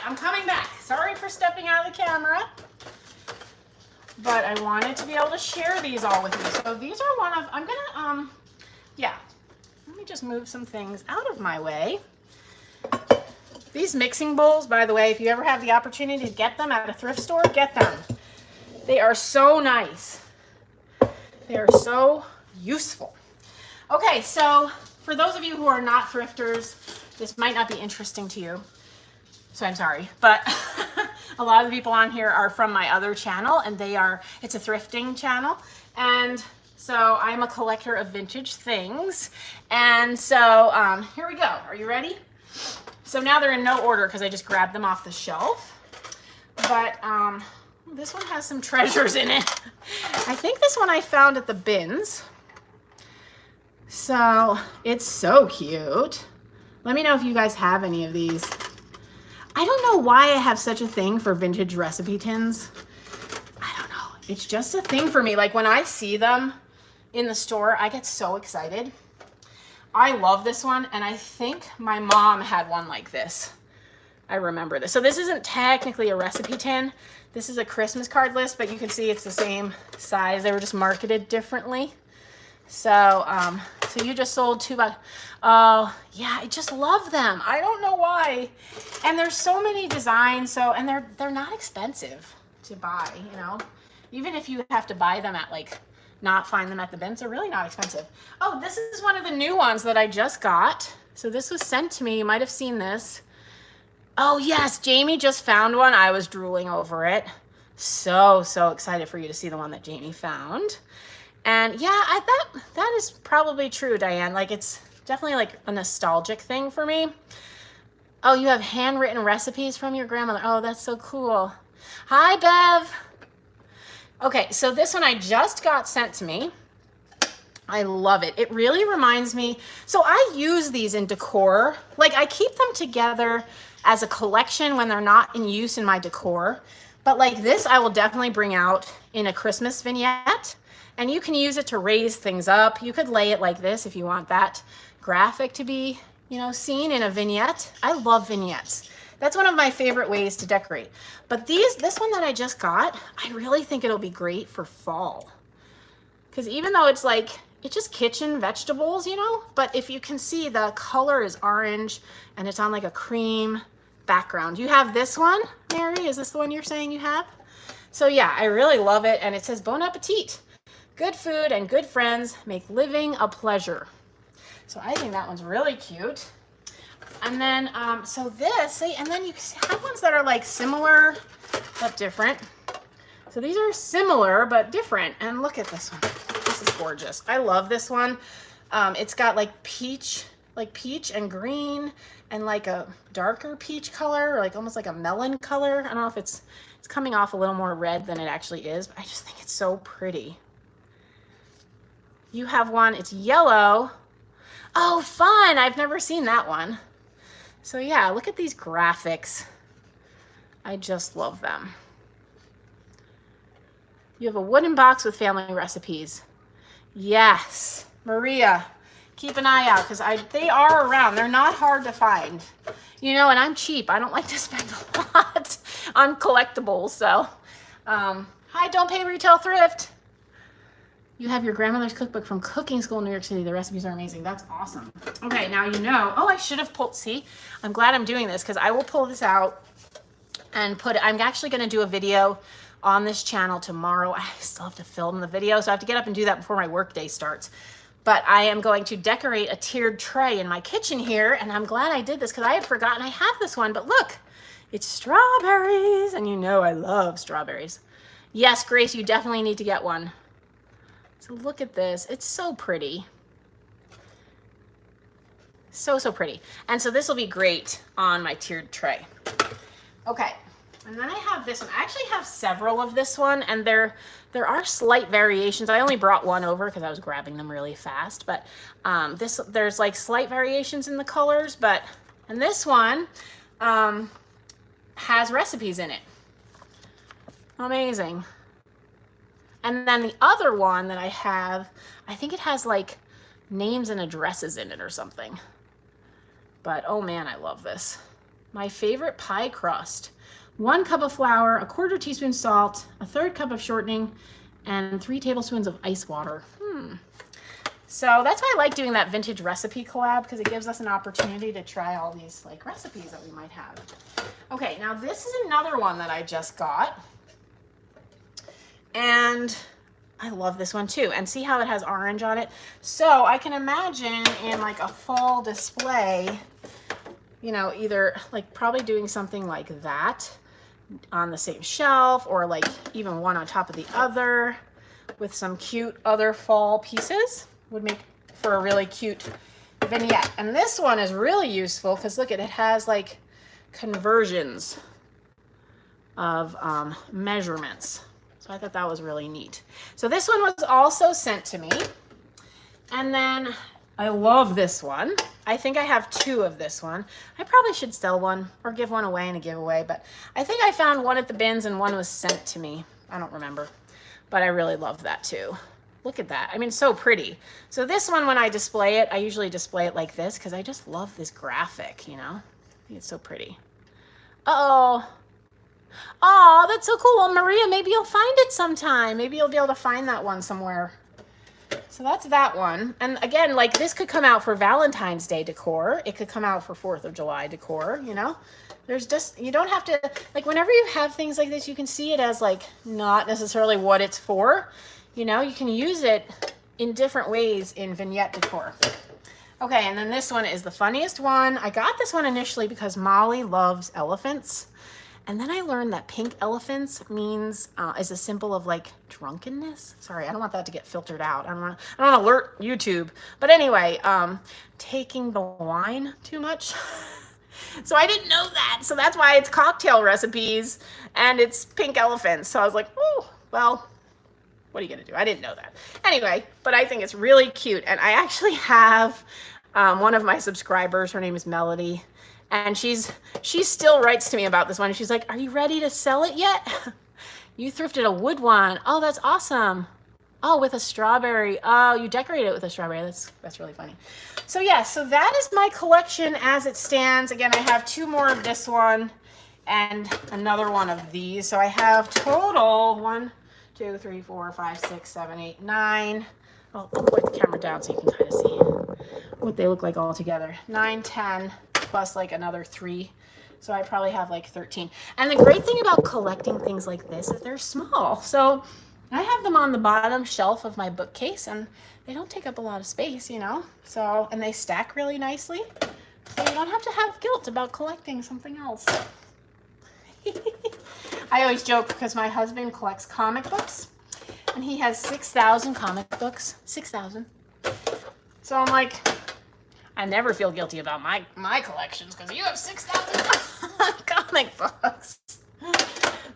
I'm coming back. Sorry for stepping out of the camera, but I wanted to be able to share these all with you. So these are one of, I'm gonna, yeah, let me just move some things out of my way. These mixing bowls, by the way, if you ever have the opportunity to get them at a thrift store, get them. They are so nice. They are so useful. Okay, so for those of you who are not thrifters, this might not be interesting to you. So I'm sorry, but a lot of the people on here are from my other channel, and it's a thrifting channel. And so I'm a collector of vintage things. And so here we go. Are you ready? So now they're in no order because I just grabbed them off the shelf. But this one has some treasures in it. I think this one I found at the bins. So it's so cute. Let me know if you guys have any of these. I don't know why I have such a thing for vintage recipe tins. I don't know. It's just a thing for me. Like when I see them in the store, I get so excited. I love this one, and I think my mom had one like this. I remember this. So this isn't technically a recipe tin. This is a Christmas card list, but you can see it's the same size. They were just marketed differently. So, so you just sold 2 bucks. Oh, yeah, I just love them. I don't know why. And there's so many designs, so, and they're not expensive to buy, you know. Even if you have to buy them at like, not find them at the bins, they're really not expensive. Oh, this is one of the new ones that I just got. So this was sent to me. You might have seen this. Oh yes, Jamie just found one. I was drooling over it. So excited for you to see the one that Jamie found. And yeah, that is probably true, Diane. Like it's definitely like a nostalgic thing for me. Oh, you have handwritten recipes from your grandmother. Oh, that's so cool. Hi, Bev. Okay, so this one I just got sent to me. I love it. It really reminds me. So I use these in decor. Like I keep them together as a collection when they're not in use in my decor. But like this, I will definitely bring out in a Christmas vignette. And you can use it to raise things up. You could lay it like this if you want that graphic to be, you know, seen in a vignette. I love vignettes. That's one of my favorite ways to decorate. But this one that I just got, I really think it'll be great for fall. Because even though it's like, it's just kitchen vegetables, you know, but if you can see the color is orange and it's on like a cream background. You have this one, Mary? Is this the one you're saying you have? So yeah, I really love it. And it says Bon Appetit. Good food and good friends make living a pleasure. So I think that one's really cute. And then, so this, see, and then you have ones that are like similar but different. So these are similar but different. And look at this one. This is gorgeous. I love this one. It's got like peach like peach and green and like a darker peach color, like almost like a melon color. I don't know if it's coming off a little more red than it actually is, but I just think it's so pretty. You have one, it's yellow. Oh, fun. I've never seen that one. So yeah, look at these graphics. I just love them. You have a wooden box with family recipes. Yes, Maria, keep an eye out because they are around. They're not hard to find. You know, and I'm cheap. I don't like to spend a lot on collectibles. So, hi, don't pay retail thrift. You have your grandmother's cookbook from cooking school in New York City. The recipes are amazing. That's awesome. Okay, now you know. Oh, I should have pulled. See, I'm glad I'm doing this because I will pull this out and put it. I'm actually going to do a video on this channel tomorrow. I still have to film the video, so I have to get up and do that before my work day starts. But I am going to decorate a tiered tray in my kitchen here, and I'm glad I did this because I had forgotten I have this one. But look, it's strawberries, and you know I love strawberries. Yes, Grace, you definitely need to get one. So look at this. It's so pretty. So, so pretty. And so this will be great on my tiered tray. Okay. And then I have this one. I actually have several of this one, and there are slight variations. I only brought one over because I was grabbing them really fast, but there's like slight variations in the colors, and this one has recipes in it. Amazing. And then the other one that I have, I think it has like names and addresses in it or something. But oh man, I love this. My favorite pie crust. 1 cup of flour, 1/4 teaspoon salt, 1/3 cup of shortening, and 3 tablespoons of ice water. So that's why I like doing that vintage recipe collab, because it gives us an opportunity to try all these like recipes that we might have. Okay, now this is another one that I just got. And I love this one too. And see how it has orange on it? So I can imagine in like a fall display, you know, either like probably doing something like that on the same shelf, or like even one on top of the other with some cute other fall pieces would make for a really cute vignette. And this one is really useful because look, it has like conversions of measurements. So I thought that was really neat. So this one was also sent to me. And then I love this one. I think I have 2 of this one. I probably should sell one or give one away in a giveaway, but I think I found one at the bins and one was sent to me. I don't remember, but I really love that too. Look at that. I mean, so pretty. So this one, when I display it, I usually display it like this because I just love this graphic, you know? I think it's so pretty. Uh-oh. Oh, that's so cool. Well, Maria, maybe you'll find it sometime. Maybe you'll be able to find that one somewhere. So that's that one. And again, like this could come out for Valentine's Day decor. It could come out for 4th of July decor, you know? There's just, you don't have to, like whenever you have things like this, you can see it as like not necessarily what it's for. You know, you can use it in different ways in vignette decor. Okay, and then this one is the funniest one. I got this one initially because Molly loves elephants. And then I learned that pink elephants means, is a symbol of like drunkenness. Sorry, I don't want that to get filtered out. I don't want to alert YouTube. But anyway, taking the wine too much. So I didn't know that. So that's why it's cocktail recipes and it's pink elephants. So I was like, oh, well, what are you going to do? I didn't know that. Anyway, but I think it's really cute. And I actually have one of my subscribers, her name is Melody. And she still writes to me about this one. She's like, are you ready to sell it yet? You thrifted a wood one. Oh, that's awesome. Oh, with a strawberry. Oh, you decorated it with a strawberry. That's really funny. So yeah, so that is my collection as it stands. Again, I have 2 more of this one and another one of these. So I have total 1, 2, 3, 4, 5, 6, 7, 8, 9. I'll point the camera down so you can kind of see what they look like all together. 9, 10. Plus like another 3. So I probably have like 13. And the great thing about collecting things like this is they're small. So I have them on the bottom shelf of my bookcase and they don't take up a lot of space, you know? So, and they stack really nicely. So you don't have to have guilt about collecting something else. I always joke because my husband collects comic books and he has 6,000 comic books. 6,000. So I'm like, I never feel guilty about my collections because you have 6,000 comic books.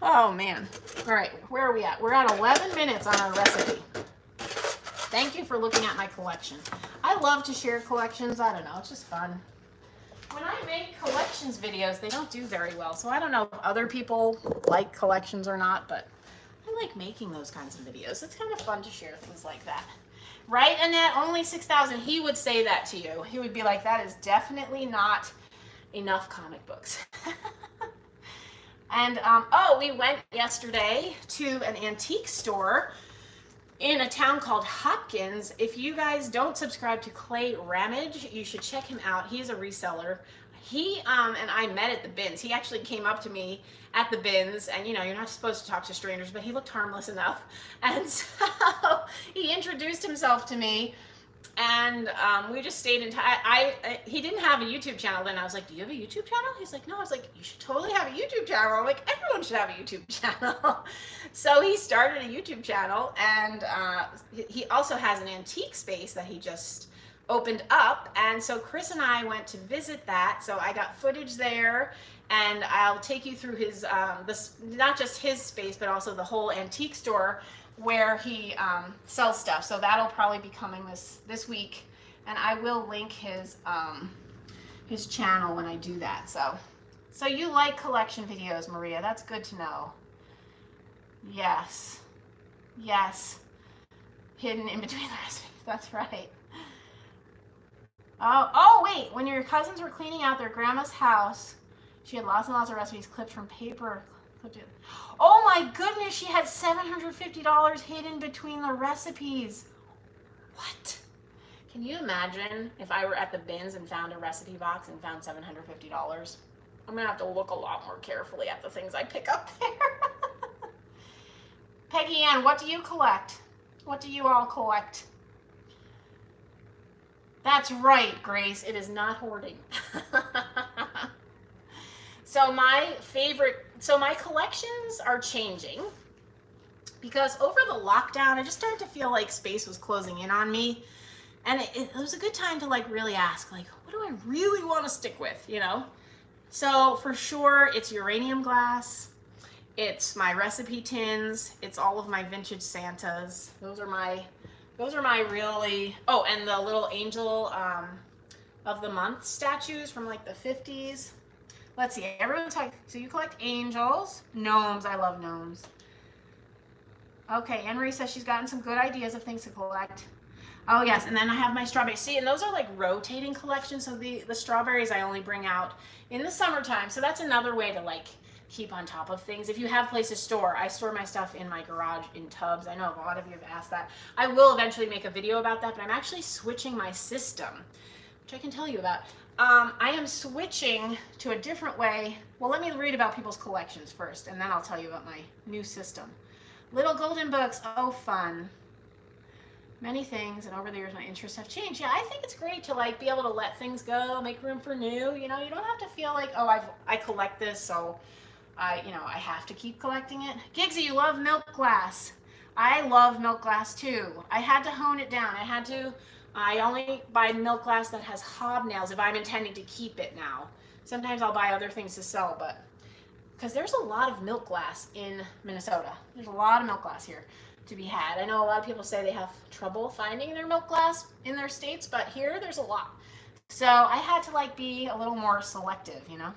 Oh man. All right, where are we at? We're at 11 minutes on our recipe. Thank you for looking at my collection. I love to share collections. I don't know, it's just fun. When I make collections videos, they don't do very well. So I don't know if other people like collections or not, but I like making those kinds of videos. It's kind of fun to share things like that. Right, Annette? Only 6,000. He would say that to you. He would be like, that is definitely not enough comic books. And, oh, we went yesterday to an antique store in a town called Hopkins. If you guys don't subscribe to Clay Ramage, you should check him out. He's a reseller. He and I met at the bins. He actually came up to me at the bins, and you know, you're not supposed to talk to strangers, but he looked harmless enough. And so he introduced himself to me, and we just stayed in touch. He didn't have a YouTube channel then. I was like, do you have a YouTube channel? He's like, no. I was like, you should totally have a YouTube channel. I'm like, everyone should have a YouTube channel. So he started a YouTube channel, and he also has an antique space that he just opened up. And so Chris and I went to visit that. So I got footage there, and I'll take you through his, not just his space, but also the whole antique store where he sells stuff. So that'll probably be coming this week, and I will link his channel when I do that. So you like collection videos, Maria? That's good to know. Yes, hidden in between the recipes. That's right. Oh wait, when your cousins were cleaning out their grandma's house, she had lots and lots of recipes clipped from paper. Oh my goodness, she had $750 hidden between the recipes. What? Can you imagine if I were at the bins and found a recipe box and found $750? I'm gonna have to look a lot more carefully at the things I pick up there. Peggy Ann, what do you collect? What do you all collect? That's right, Grace. It is not hoarding. So my collections are changing because over the lockdown, I just started to feel like space was closing in on me. And it was a good time to like really ask, like, what do I really want to stick with, you know? So for sure, it's uranium glass. It's my recipe tins. It's all of my vintage Santas. Those are my really, oh, and the little angel of the month statues from like the 50s. Let's see, everyone's talking. So you collect angels, gnomes. I love gnomes. Okay, Anne Marie says she's gotten some good ideas of things to collect. Oh yes, and then I have my strawberries. See, and those are like rotating collections. So the strawberries I only bring out in the summertime. So that's another way to like keep on top of things. If you have places to store, I store my stuff in my garage in tubs. I know a lot of you have asked that. I will eventually make a video about that, but I'm actually switching my system, which I can tell you about. I am switching to a different way. Well, let me read about people's collections first, and then I'll tell you about my new system. Little golden books. Oh, fun. Many things, and over the years my interests have changed. Yeah, I think it's great to like be able to let things go, make room for new. You know, you don't have to feel like, oh, I collect this, so I have to keep collecting it. Giggsy, you love milk glass. I love milk glass too. I had to hone it down. I only buy milk glass that has hobnails if I'm intending to keep it now. Sometimes I'll buy other things to sell, but because there's a lot of milk glass in Minnesota. There's a lot of milk glass here to be had. I know a lot of people say they have trouble finding their milk glass in their states, but here there's a lot. So I had to like be a little more selective, you know.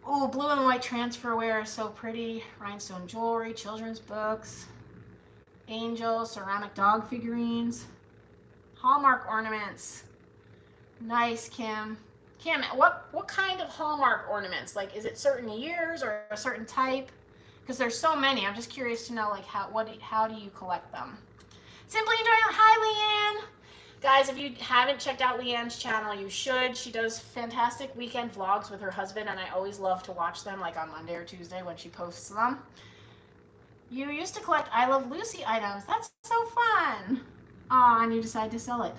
Oh, blue and white transferware is so pretty. Rhinestone jewelry, children's books, angels, ceramic dog figurines, Hallmark ornaments. Nice, Kim. Kim, what kind of Hallmark ornaments? Like, is it certain years or a certain type? Because there's so many. I'm just curious to know, like, how do you collect them? Simply enjoying. Hi, Leanne. Guys, if you haven't checked out Leanne's channel, you should. She does fantastic weekend vlogs with her husband, and I always love to watch them, like on Monday or Tuesday when she posts them. You used to collect I Love Lucy items. That's so fun. Aw, and you decided to sell it.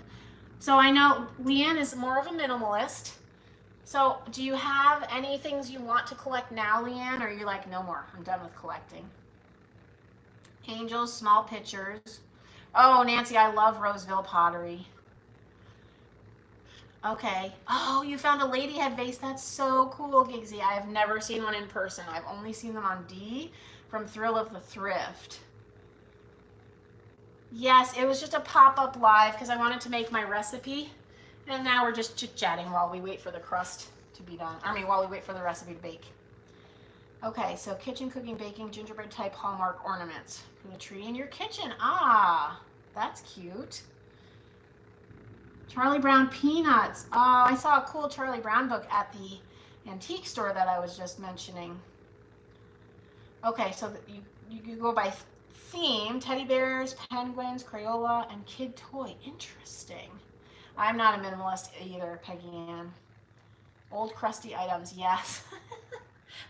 So I know Leanne is more of a minimalist. So do you have any things you want to collect now, Leanne, or are you like, no more, I'm done with collecting? Angels, small pictures. Oh, Nancy, I love Roseville pottery. Okay. Oh, you found a lady head vase. That's so cool, Giggsy. I have never seen one in person. I've only seen them on D from Thrill of the Thrift. Yes, it was just a pop-up live because I wanted to make my recipe. And now we're just chit-chatting while we wait for the crust to be done. While we wait for the recipe to bake. Okay, so kitchen, cooking, baking, gingerbread type Hallmark ornaments for the tree in your kitchen. Ah, that's cute. Charlie Brown peanuts. Oh, I saw a cool Charlie Brown book at the antique store that I was just mentioning. Okay, so you go by theme: teddy bears, penguins, Crayola, and kid toy. Interesting. I'm not a minimalist either, Peggy Ann. Old crusty items, yes.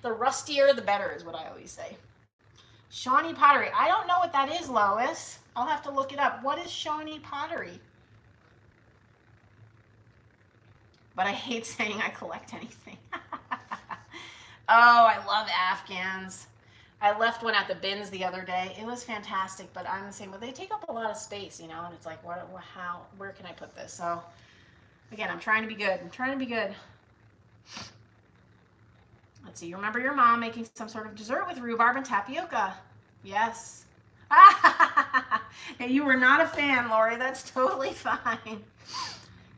The rustier, the better is what I always say. Shawnee pottery. I don't know what that is, Lois. I'll have to look it up. What is Shawnee pottery? But I hate saying I collect anything. Oh, I love Afghans. I left one at the bins the other day. It was fantastic, but I'm the same. But they take up a lot of space, you know, and it's like, where can I put this? So, again, I'm trying to be good. I'm trying to be good. Let's see. You remember your mom making some sort of dessert with rhubarb and tapioca? Yes. You were not a fan, Lori. That's totally fine.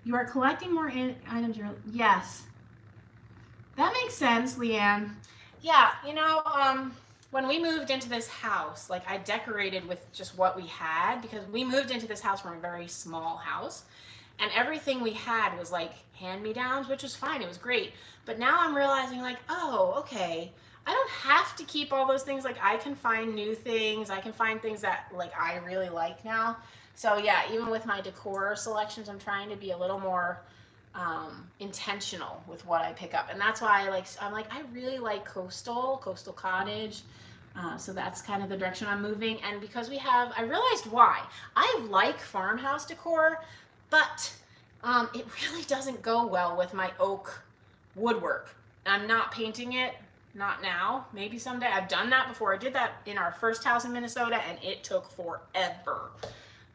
You are collecting more items. Yes. That makes sense, Leanne. Yeah, you know, when we moved into this house, like I decorated with just what we had because we moved into this house from a very small house and everything we had was like hand-me-downs, which was fine. It was great. But now I'm realizing like, oh, okay, I don't have to keep all those things. Like I can find new things. I can find things that like I really like now. So yeah, even with my decor selections, I'm trying to be a little more intentional with what I pick up. And that's why I'm like, I really like coastal cottage. So that's kind of the direction I'm moving. And because I realized why. I like farmhouse decor, but it really doesn't go well with my oak woodwork. I'm not painting it, not now, maybe someday. I've done that before. I did that in our first house in Minnesota and it took forever.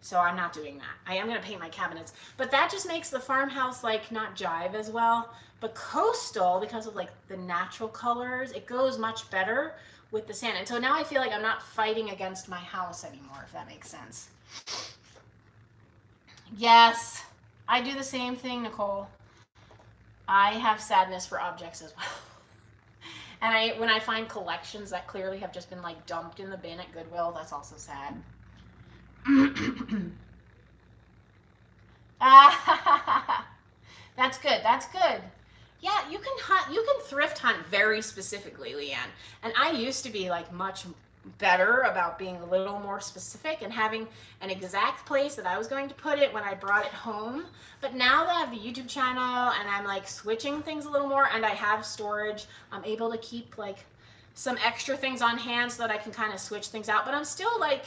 So I'm not doing that. I am going to paint my cabinets. But that just makes the farmhouse like not jive as well. But coastal, because of like the natural colors, it goes much better with the sand. And so now I feel like I'm not fighting against my house anymore, if that makes sense. Yes, I do the same thing, Nicole. I have sadness for objects as well. And when I find collections that clearly have just been like dumped in the bin at Goodwill, that's also sad. That's good. That's good. Yeah, you can hunt. You can thrift hunt very specifically, Leanne. And I used to be like much better about being a little more specific and having an exact place that I was going to put it when I brought it home. But now that I have the YouTube channel and I'm like switching things a little more and I have storage, I'm able to keep like some extra things on hand so that I can kind of switch things out. But I'm still like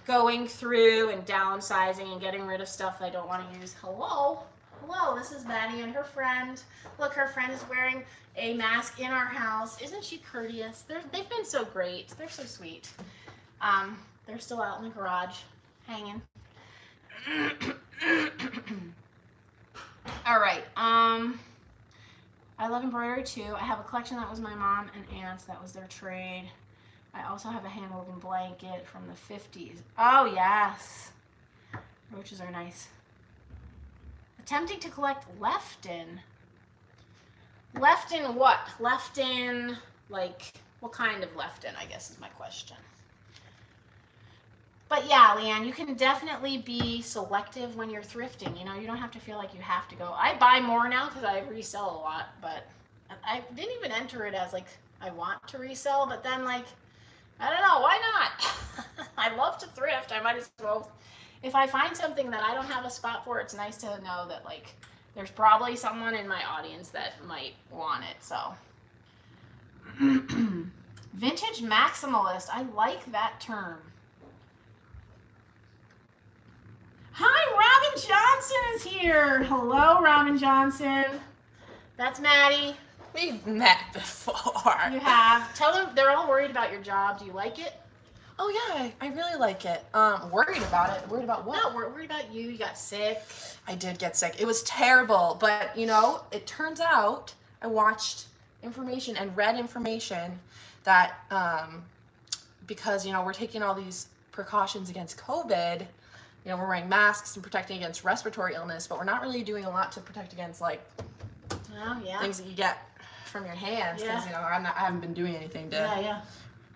going through and downsizing and getting rid of stuff I don't want to use. Hello, this is Maddie and her friend. Look, her friend is wearing a mask in our house. Isn't she courteous? They've been so great. They're so sweet. They're still out in the garage hanging. All right. I love embroidery too. I have a collection that was my mom and aunt's. That was their trade. I also have a hand-woven blanket from the 50s. Oh, yes. Roaches are nice. Attempting to collect Lefton. Lefton what? Lefton, like, what kind of Lefton, I guess is my question. But yeah, Leanne, you can definitely be selective when you're thrifting. You know, you don't have to feel like you have to go. I buy more now because I resell a lot, but I didn't even enter it as, like, I want to resell, but then, like, I don't know, why not? I love to thrift. I might as well. If I find something that I don't have a spot for, it's nice to know that like there's probably someone in my audience that might want it. So vintage maximalist. I like that term. Hi, Robin Johnson is here. Hello, Robin Johnson. That's Maddie. We've met before. You have. Tell them they're all worried about your job. Do you like it? Oh yeah, I really like it. Worried about it. Worried about what? No, we're worried about you. You got sick. I did get sick. It was terrible, but you know, it turns out I watched information and read information that because you know we're taking all these precautions against COVID, you know, we're wearing masks and protecting against respiratory illness, but we're not really doing a lot to protect against like Oh yeah. things that you get from your hands. Because Yeah. you know, I haven't been doing anything to Yeah.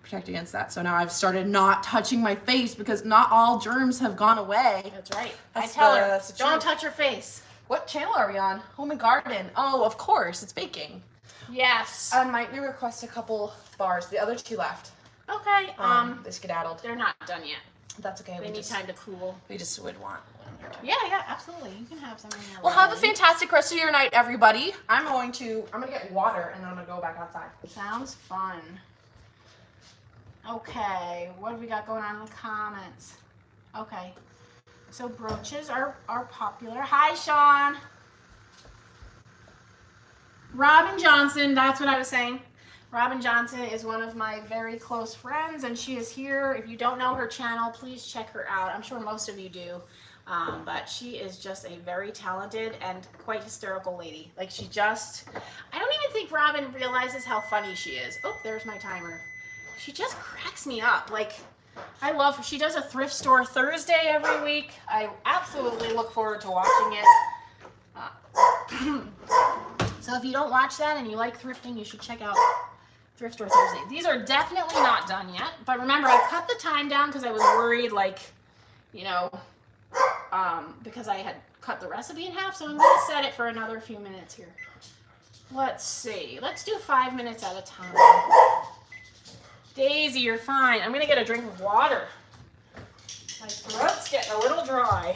protect against that. So now I've started not touching my face because not all germs have gone away. That's right. That's I tell the- her, that's the don't truth. touch your face. What channel are we on? Home and Garden. Oh, of course, it's baking. Yes. Might we request a couple bars? The other two left. Okay. They skedaddled. They're not done yet. That's okay. They need time to cool. We just would want one more time. Yeah, absolutely. You can have something. Well, have a fantastic rest of your night, everybody. I'm gonna get water and then I'm gonna go back outside. Sounds fun. Okay, what have we got going on in the comments? Okay, so brooches are popular. Hi, Sean. Robin Johnson, that's what I was saying. Robin Johnson is one of my very close friends, and she is here. If you don't know her channel, please check her out. I'm sure most of you do. But she is just a very talented and quite hysterical lady. Like I don't even think Robin realizes how funny she is. Oh, there's my timer. She just cracks me up. Like, I love her. She does a thrift store Thursday every week. I absolutely look forward to watching it. So if you don't watch that and you like thrifting, you should check out Thrift Store Thursday. These are definitely not done yet. But remember, I cut the time down because I was worried, like, you know, because I had cut the recipe in half. So I'm going to set it for another few minutes here. Let's see. Let's do 5 minutes at a time. Daisy, you're fine. I'm going to get a drink of water. My throat's getting a little dry.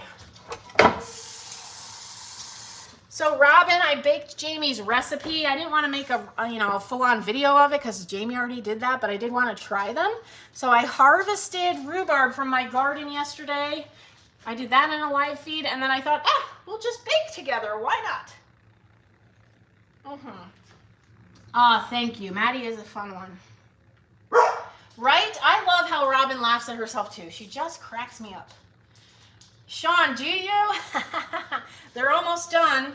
So Robin, I baked Jamie's recipe. I didn't want to make a full-on video of it because Jamie already did that, but I did want to try them. So I harvested rhubarb from my garden yesterday. I did that in a live feed, and then I thought, we'll just bake together. Why not? Thank you. Maddie is a fun one. Right? I love how Robin laughs at herself too. She just cracks me up. Sean, do you? They're almost done.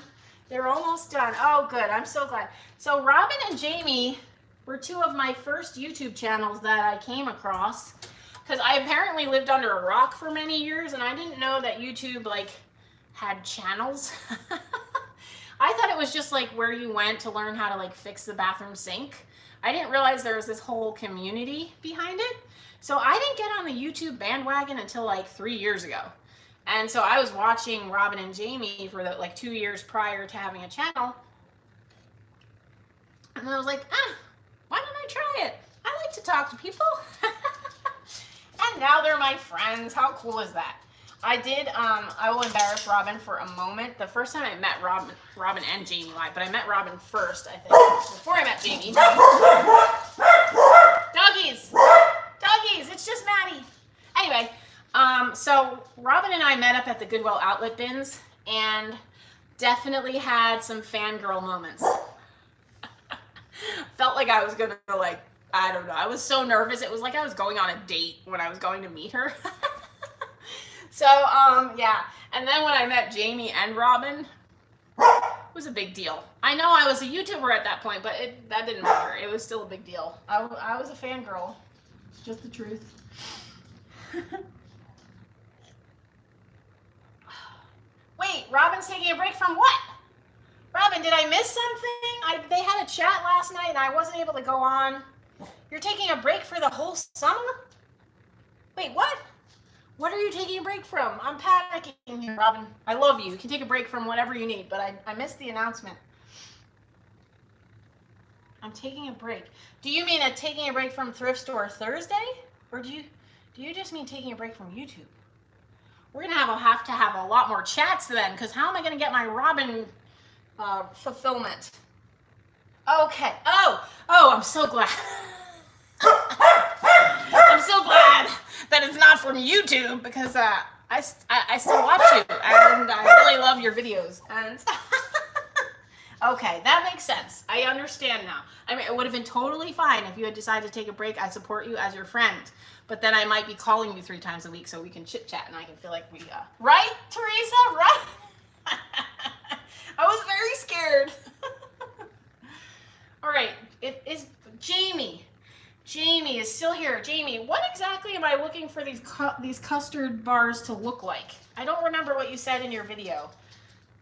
They're almost done. Oh, good. I'm so glad. So Robin and Jamie were two of my first YouTube channels that I came across because I apparently lived under a rock for many years and I didn't know that YouTube like had channels. I thought it was just like where you went to learn how to like fix the bathroom sink. I didn't realize there was this whole community behind it. So I didn't get on the YouTube bandwagon until like 3 years ago. And so I was watching Robin and Jamie for like 2 years prior to having a channel. And I was like, why don't I try it? I like to talk to people. And now they're my friends. How cool is that? I will embarrass Robin for a moment. The first time I met Robin and Jamie live, but I met Robin first, I think, before I met Jamie. Doggies! Doggies! It's just Maddie. Anyway, so Robin and I met up at the Goodwill outlet bins and definitely had some fangirl moments. Felt like I was gonna like, I don't know. I was so nervous. It was like I was going on a date when I was going to meet her. So, yeah. And then when I met Jamie and Robin, it was a big deal. I know I was a YouTuber at that point, but that didn't matter. It was still a big deal. I was a fangirl. It's just the truth. Wait, Robin's taking a break from what? Robin, did I miss something? They had a chat last night and I wasn't able to go on. You're taking a break for the whole summer? Wait, what? What are you taking a break from? I'm panicking here, Robin. I love you. You can take a break from whatever you need, but I missed the announcement. I'm taking a break. Do you mean taking a break from Thrift Store Thursday? Or do you just mean taking a break from YouTube? We're going to have to have a lot more chats then, because how am I going to get my Robin fulfillment? Okay. Oh, I'm so glad. I'm so glad that it's not from YouTube because I still watch you and I really love your videos and Okay, that makes sense. I understand now. I mean, it would have been totally fine if you had decided to take a break. I support you as your friend. But then I might be calling you 3 times a week so we can chit-chat and I can feel like we, right, Teresa? Right? I was very scared. All right, it is Jamie. Jamie is still here. Jamie, what exactly am I looking for these custard bars to look like? I don't remember what you said in your video.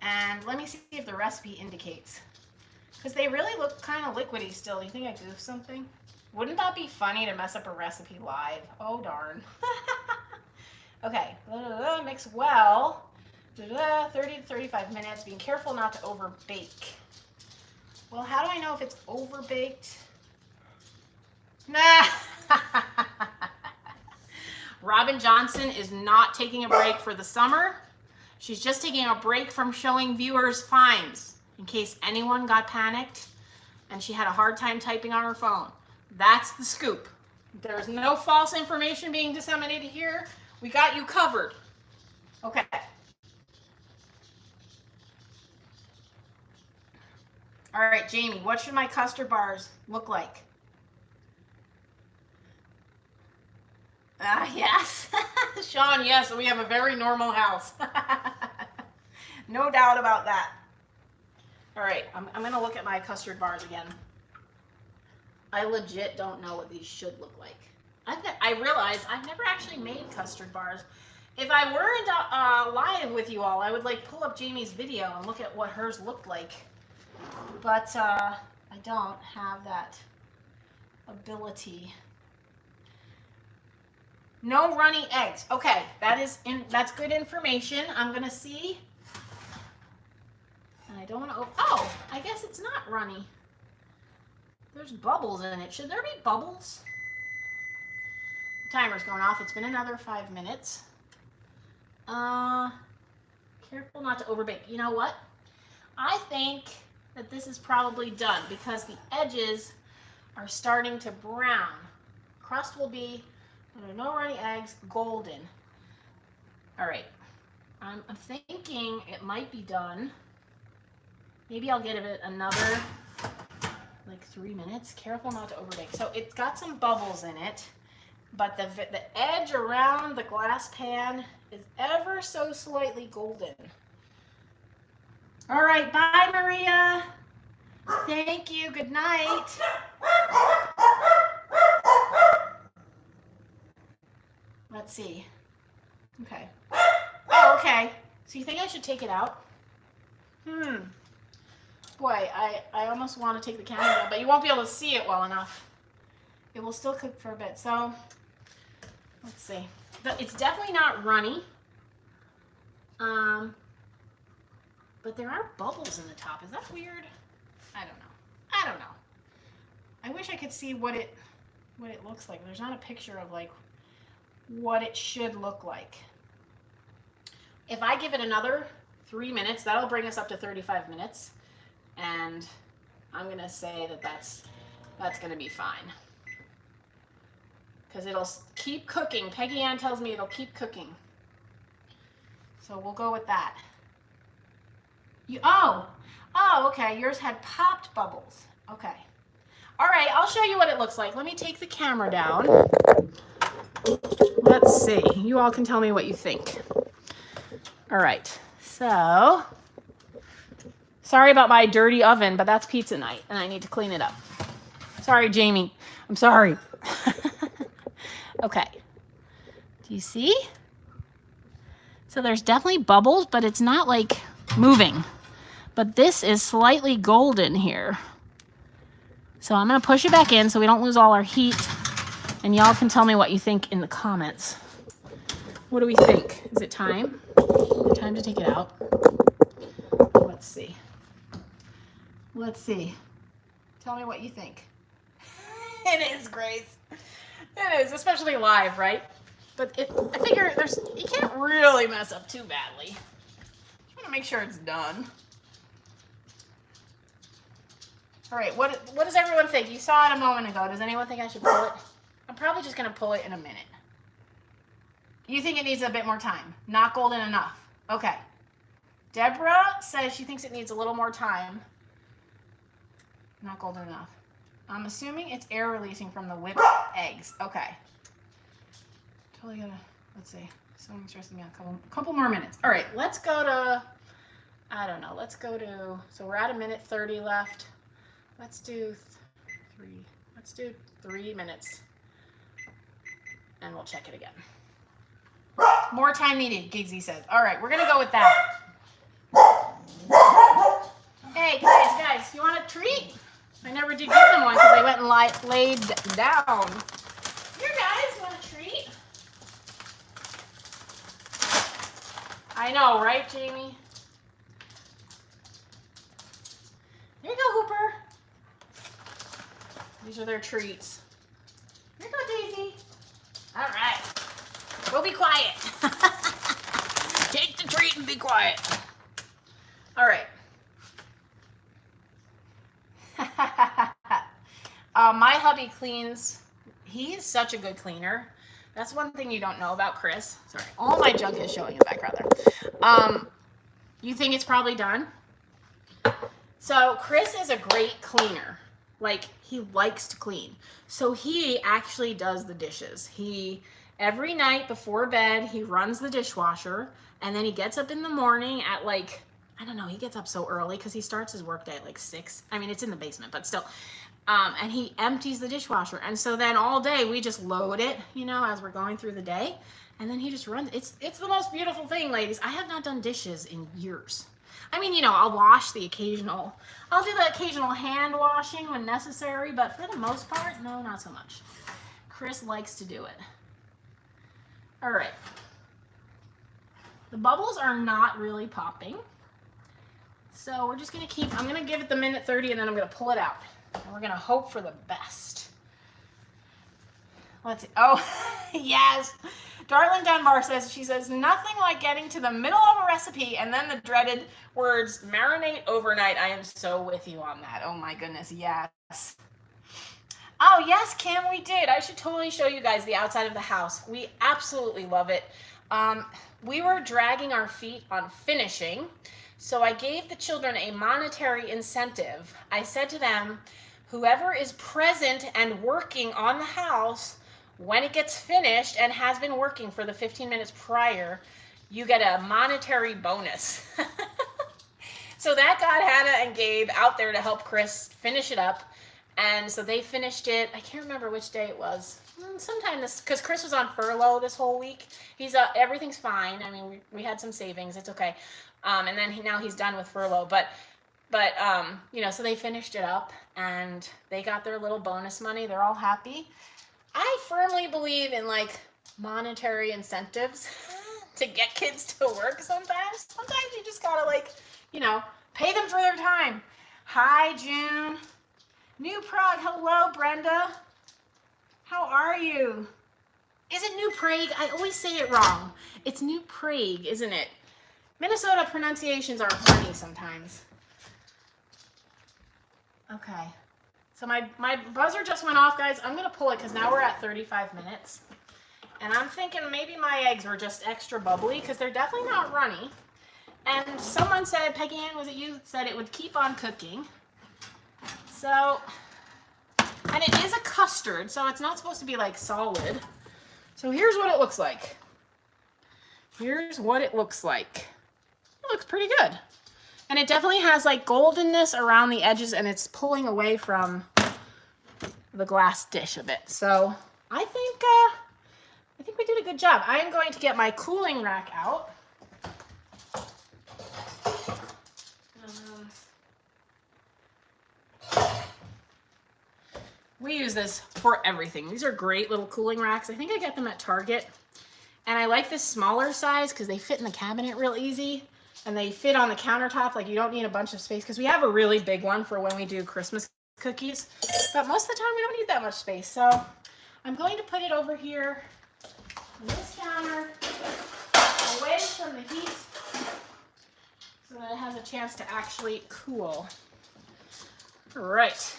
And let me see if the recipe indicates. Because they really look kind of liquidy still. Do you think I goofed something? Wouldn't that be funny to mess up a recipe live? Oh, darn. Okay, mix well. 30 to 35 minutes. Being careful not to over bake. Well, how do I know if it's over baked? Nah. Robin Johnson is not taking a break for the summer. She's just taking a break from showing viewers finds in case anyone got panicked and she had a hard time typing on her phone. That's the scoop. There's no false information being disseminated here. We got you covered. Okay. All right, Jamie, what should my custard bars look like? Yes. Sean, yes, we have a very normal house. No doubt about that. All right, I'm going to look at my custard bars again. I legit don't know what these should look like. I realize I've never actually made custard bars. If I weren't live with you all, I would like pull up Jamie's video and look at what hers looked like. But I don't have that ability. No runny eggs. Okay, that's good information. I'm gonna see. And I don't want to. Oh, I guess it's not runny. There's bubbles in it. Should there be bubbles? The timer's going off. It's been another 5 minutes. Careful not to overbake. You know what? I think that this is probably done because the edges are starting to brown. Crust will be, no runny eggs, golden. All right. I'm thinking it might be done. Maybe I'll give it another like 3 minutes. Careful not to overbake. So it's got some bubbles in it, but the edge around the glass pan is ever so slightly golden. All right, bye, Maria. Thank you. Good night. Let's see. Okay. Oh, okay. So you think I should take it out? Boy, I almost want to take the camera down, but you won't be able to see it well enough. It will still cook for a bit. So let's see. It's definitely not runny. But there are bubbles in the top. Is that weird? I don't know. I wish I could see what it looks like. There's not a picture of like what it should look like. If I give it another 3 minutes, that'll bring us up to 35 minutes. And I'm gonna say that that's gonna be fine. Because it'll keep cooking. Peggy Ann tells me it'll keep cooking. So we'll go with that. Oh, okay. Yours had popped bubbles. Okay. All right, I'll show you what it looks like. Let me take the camera down. Let's see. You all can tell me what you think. All right. So, sorry about my dirty oven, but that's pizza night, and I need to clean it up. Sorry, Jamie. I'm sorry. Okay. Do you see? So there's definitely bubbles, but it's not like moving. But this is slightly golden here. So I'm going to push it back in so we don't lose all our heat. And y'all can tell me what you think in the comments. What do we think? Is it time? Is it time to take it out? Let's see. Let's see. Tell me what you think. It is, Grace. It is, especially live, right? But I figure you can't really mess up too badly. Just want to make sure it's done. All right, what does everyone think? You saw it a moment ago. Does anyone think I should pull it? I'm probably just going to pull it in a minute. You think it needs a bit more time? Not golden enough. Okay. Deborah says she thinks it needs a little more time. Not golden enough. I'm assuming it's air releasing from the whipped eggs. Okay. Totally gotta, let's see. Someone's stressing me out. Couple more minutes. All right, let's go to, I don't know, let's go to, so we're at 1:30 left. Let's do 3 minutes. And we'll check it again. More time needed, Giggsy says. All right, we're gonna go with that. Hey, guys, you want a treat? I never did give them one because they went and laid down. Here, guys, want a treat? I know, right, Jamie? Here you go, Hooper. These are their treats. Here you go, Daisy. All right. We'll be quiet. Take the treat and be quiet. All right. My hubby cleans. He is such a good cleaner. That's one thing you don't know about Chris. Sorry, all my junk is showing in the background there. You think it's probably done? So Chris is a great cleaner. Like, he likes to clean. So he actually does the dishes. Every night before bed, he runs the dishwasher, and then he gets up in the morning at like, I don't know, he gets up so early because he starts his workday at like 6. I mean, it's in the basement, but still. And he empties the dishwasher. And so then all day we just load it, as we're going through the day. And then he just runs. It's the most beautiful thing, ladies. I have not done dishes in years. I mean, I'll wash I'll do the occasional hand washing when necessary, but for the most part, no, not so much. Chris likes to do it. All right. The bubbles are not really popping. So we're just going to I'm going to give it the 1:30 and then I'm going to pull it out. And we're going to hope for the best. Let's see. Oh, yes. Darling Dunbar she says, nothing like getting to the middle of a recipe and then the dreaded words, marinate overnight. I am so with you on that. Oh my goodness, yes. Oh, yes, Kim, we did. I should totally show you guys the outside of the house. We absolutely love it. We were dragging our feet on finishing, so I gave the children a monetary incentive. I said to them, whoever is present and working on the house when it gets finished and has been working for the 15 minutes prior, you get a monetary bonus. So that got Hannah and Gabe out there to help Chris finish it up. And so they finished it. I can't remember which day it was. Sometime because Chris was on furlough this whole week. Everything's fine. I mean, we had some savings. It's okay. And then now he's done with furlough. But so they finished it up and they got their little bonus money. They're all happy. I firmly believe in monetary incentives to get kids to work sometimes. Sometimes you just gotta pay them for their time. Hi, June. New Prague. Hello, Brenda. How are you? Is it New Prague? I always say it wrong. It's New Prague, isn't it? Minnesota pronunciations are funny sometimes. Okay. So my buzzer just went off, guys. I'm going to pull it because now we're at 35 minutes. And I'm thinking maybe my eggs were just extra bubbly because they're definitely not runny. And someone said, Peggy Ann, was it you, said it would keep on cooking. So, and it is a custard, so it's not supposed to be solid. So here's what it looks like. Here's what it looks like. It looks pretty good. And it definitely has goldenness around the edges and it's pulling away from the glass dish a bit. So I think we did a good job. I am going to get my cooling rack out. We use this for everything. These are great little cooling racks. I think I get them at Target. And I like this smaller size because they fit in the cabinet real easy. And they fit on the countertop. You don't need a bunch of space because we have a really big one for when we do Christmas cookies. But most of the time we don't need that much space. So I'm going to put it over here on this counter, away from the heat, so that it has a chance to actually cool. All right.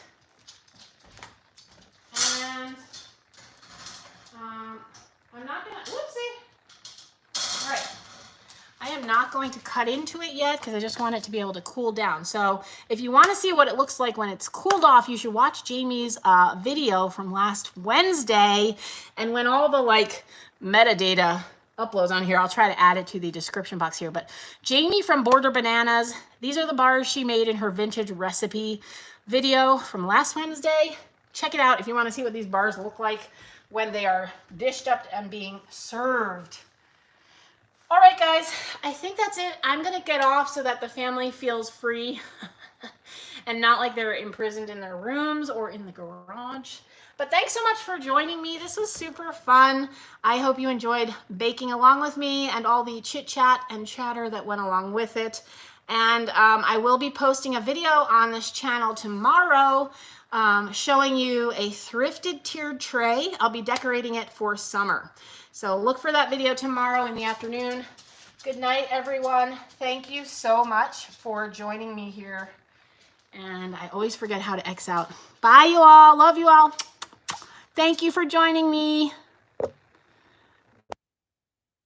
And I'm not gonna, whoopsie. All right. I am not going to cut into it yet because I just want it to be able to cool down. So if you want to see what it looks like when it's cooled off, you should watch Jamie's video from last Wednesday. And when all the like metadata uploads on here, I'll try to add it to the description box here. But Jamie from Border Bananas, these are the bars she made in her vintage recipe video from last Wednesday. Check it out if you want to see what these bars look like when they are dished up and being served. All right, guys, I think that's it. I'm going to get off so that the family feels free and not like they're imprisoned in their rooms or in the garage. But thanks so much for joining me. This was super fun. I hope you enjoyed baking along with me and all the chit chat and chatter that went along with it. And I will be posting a video on this channel tomorrow showing you a thrifted tiered tray. I'll be decorating it for summer. So look for that video tomorrow in the afternoon. Good night, everyone. Thank you so much for joining me here. And I always forget how to X out. Bye, you all. Love you all. Thank you for joining me.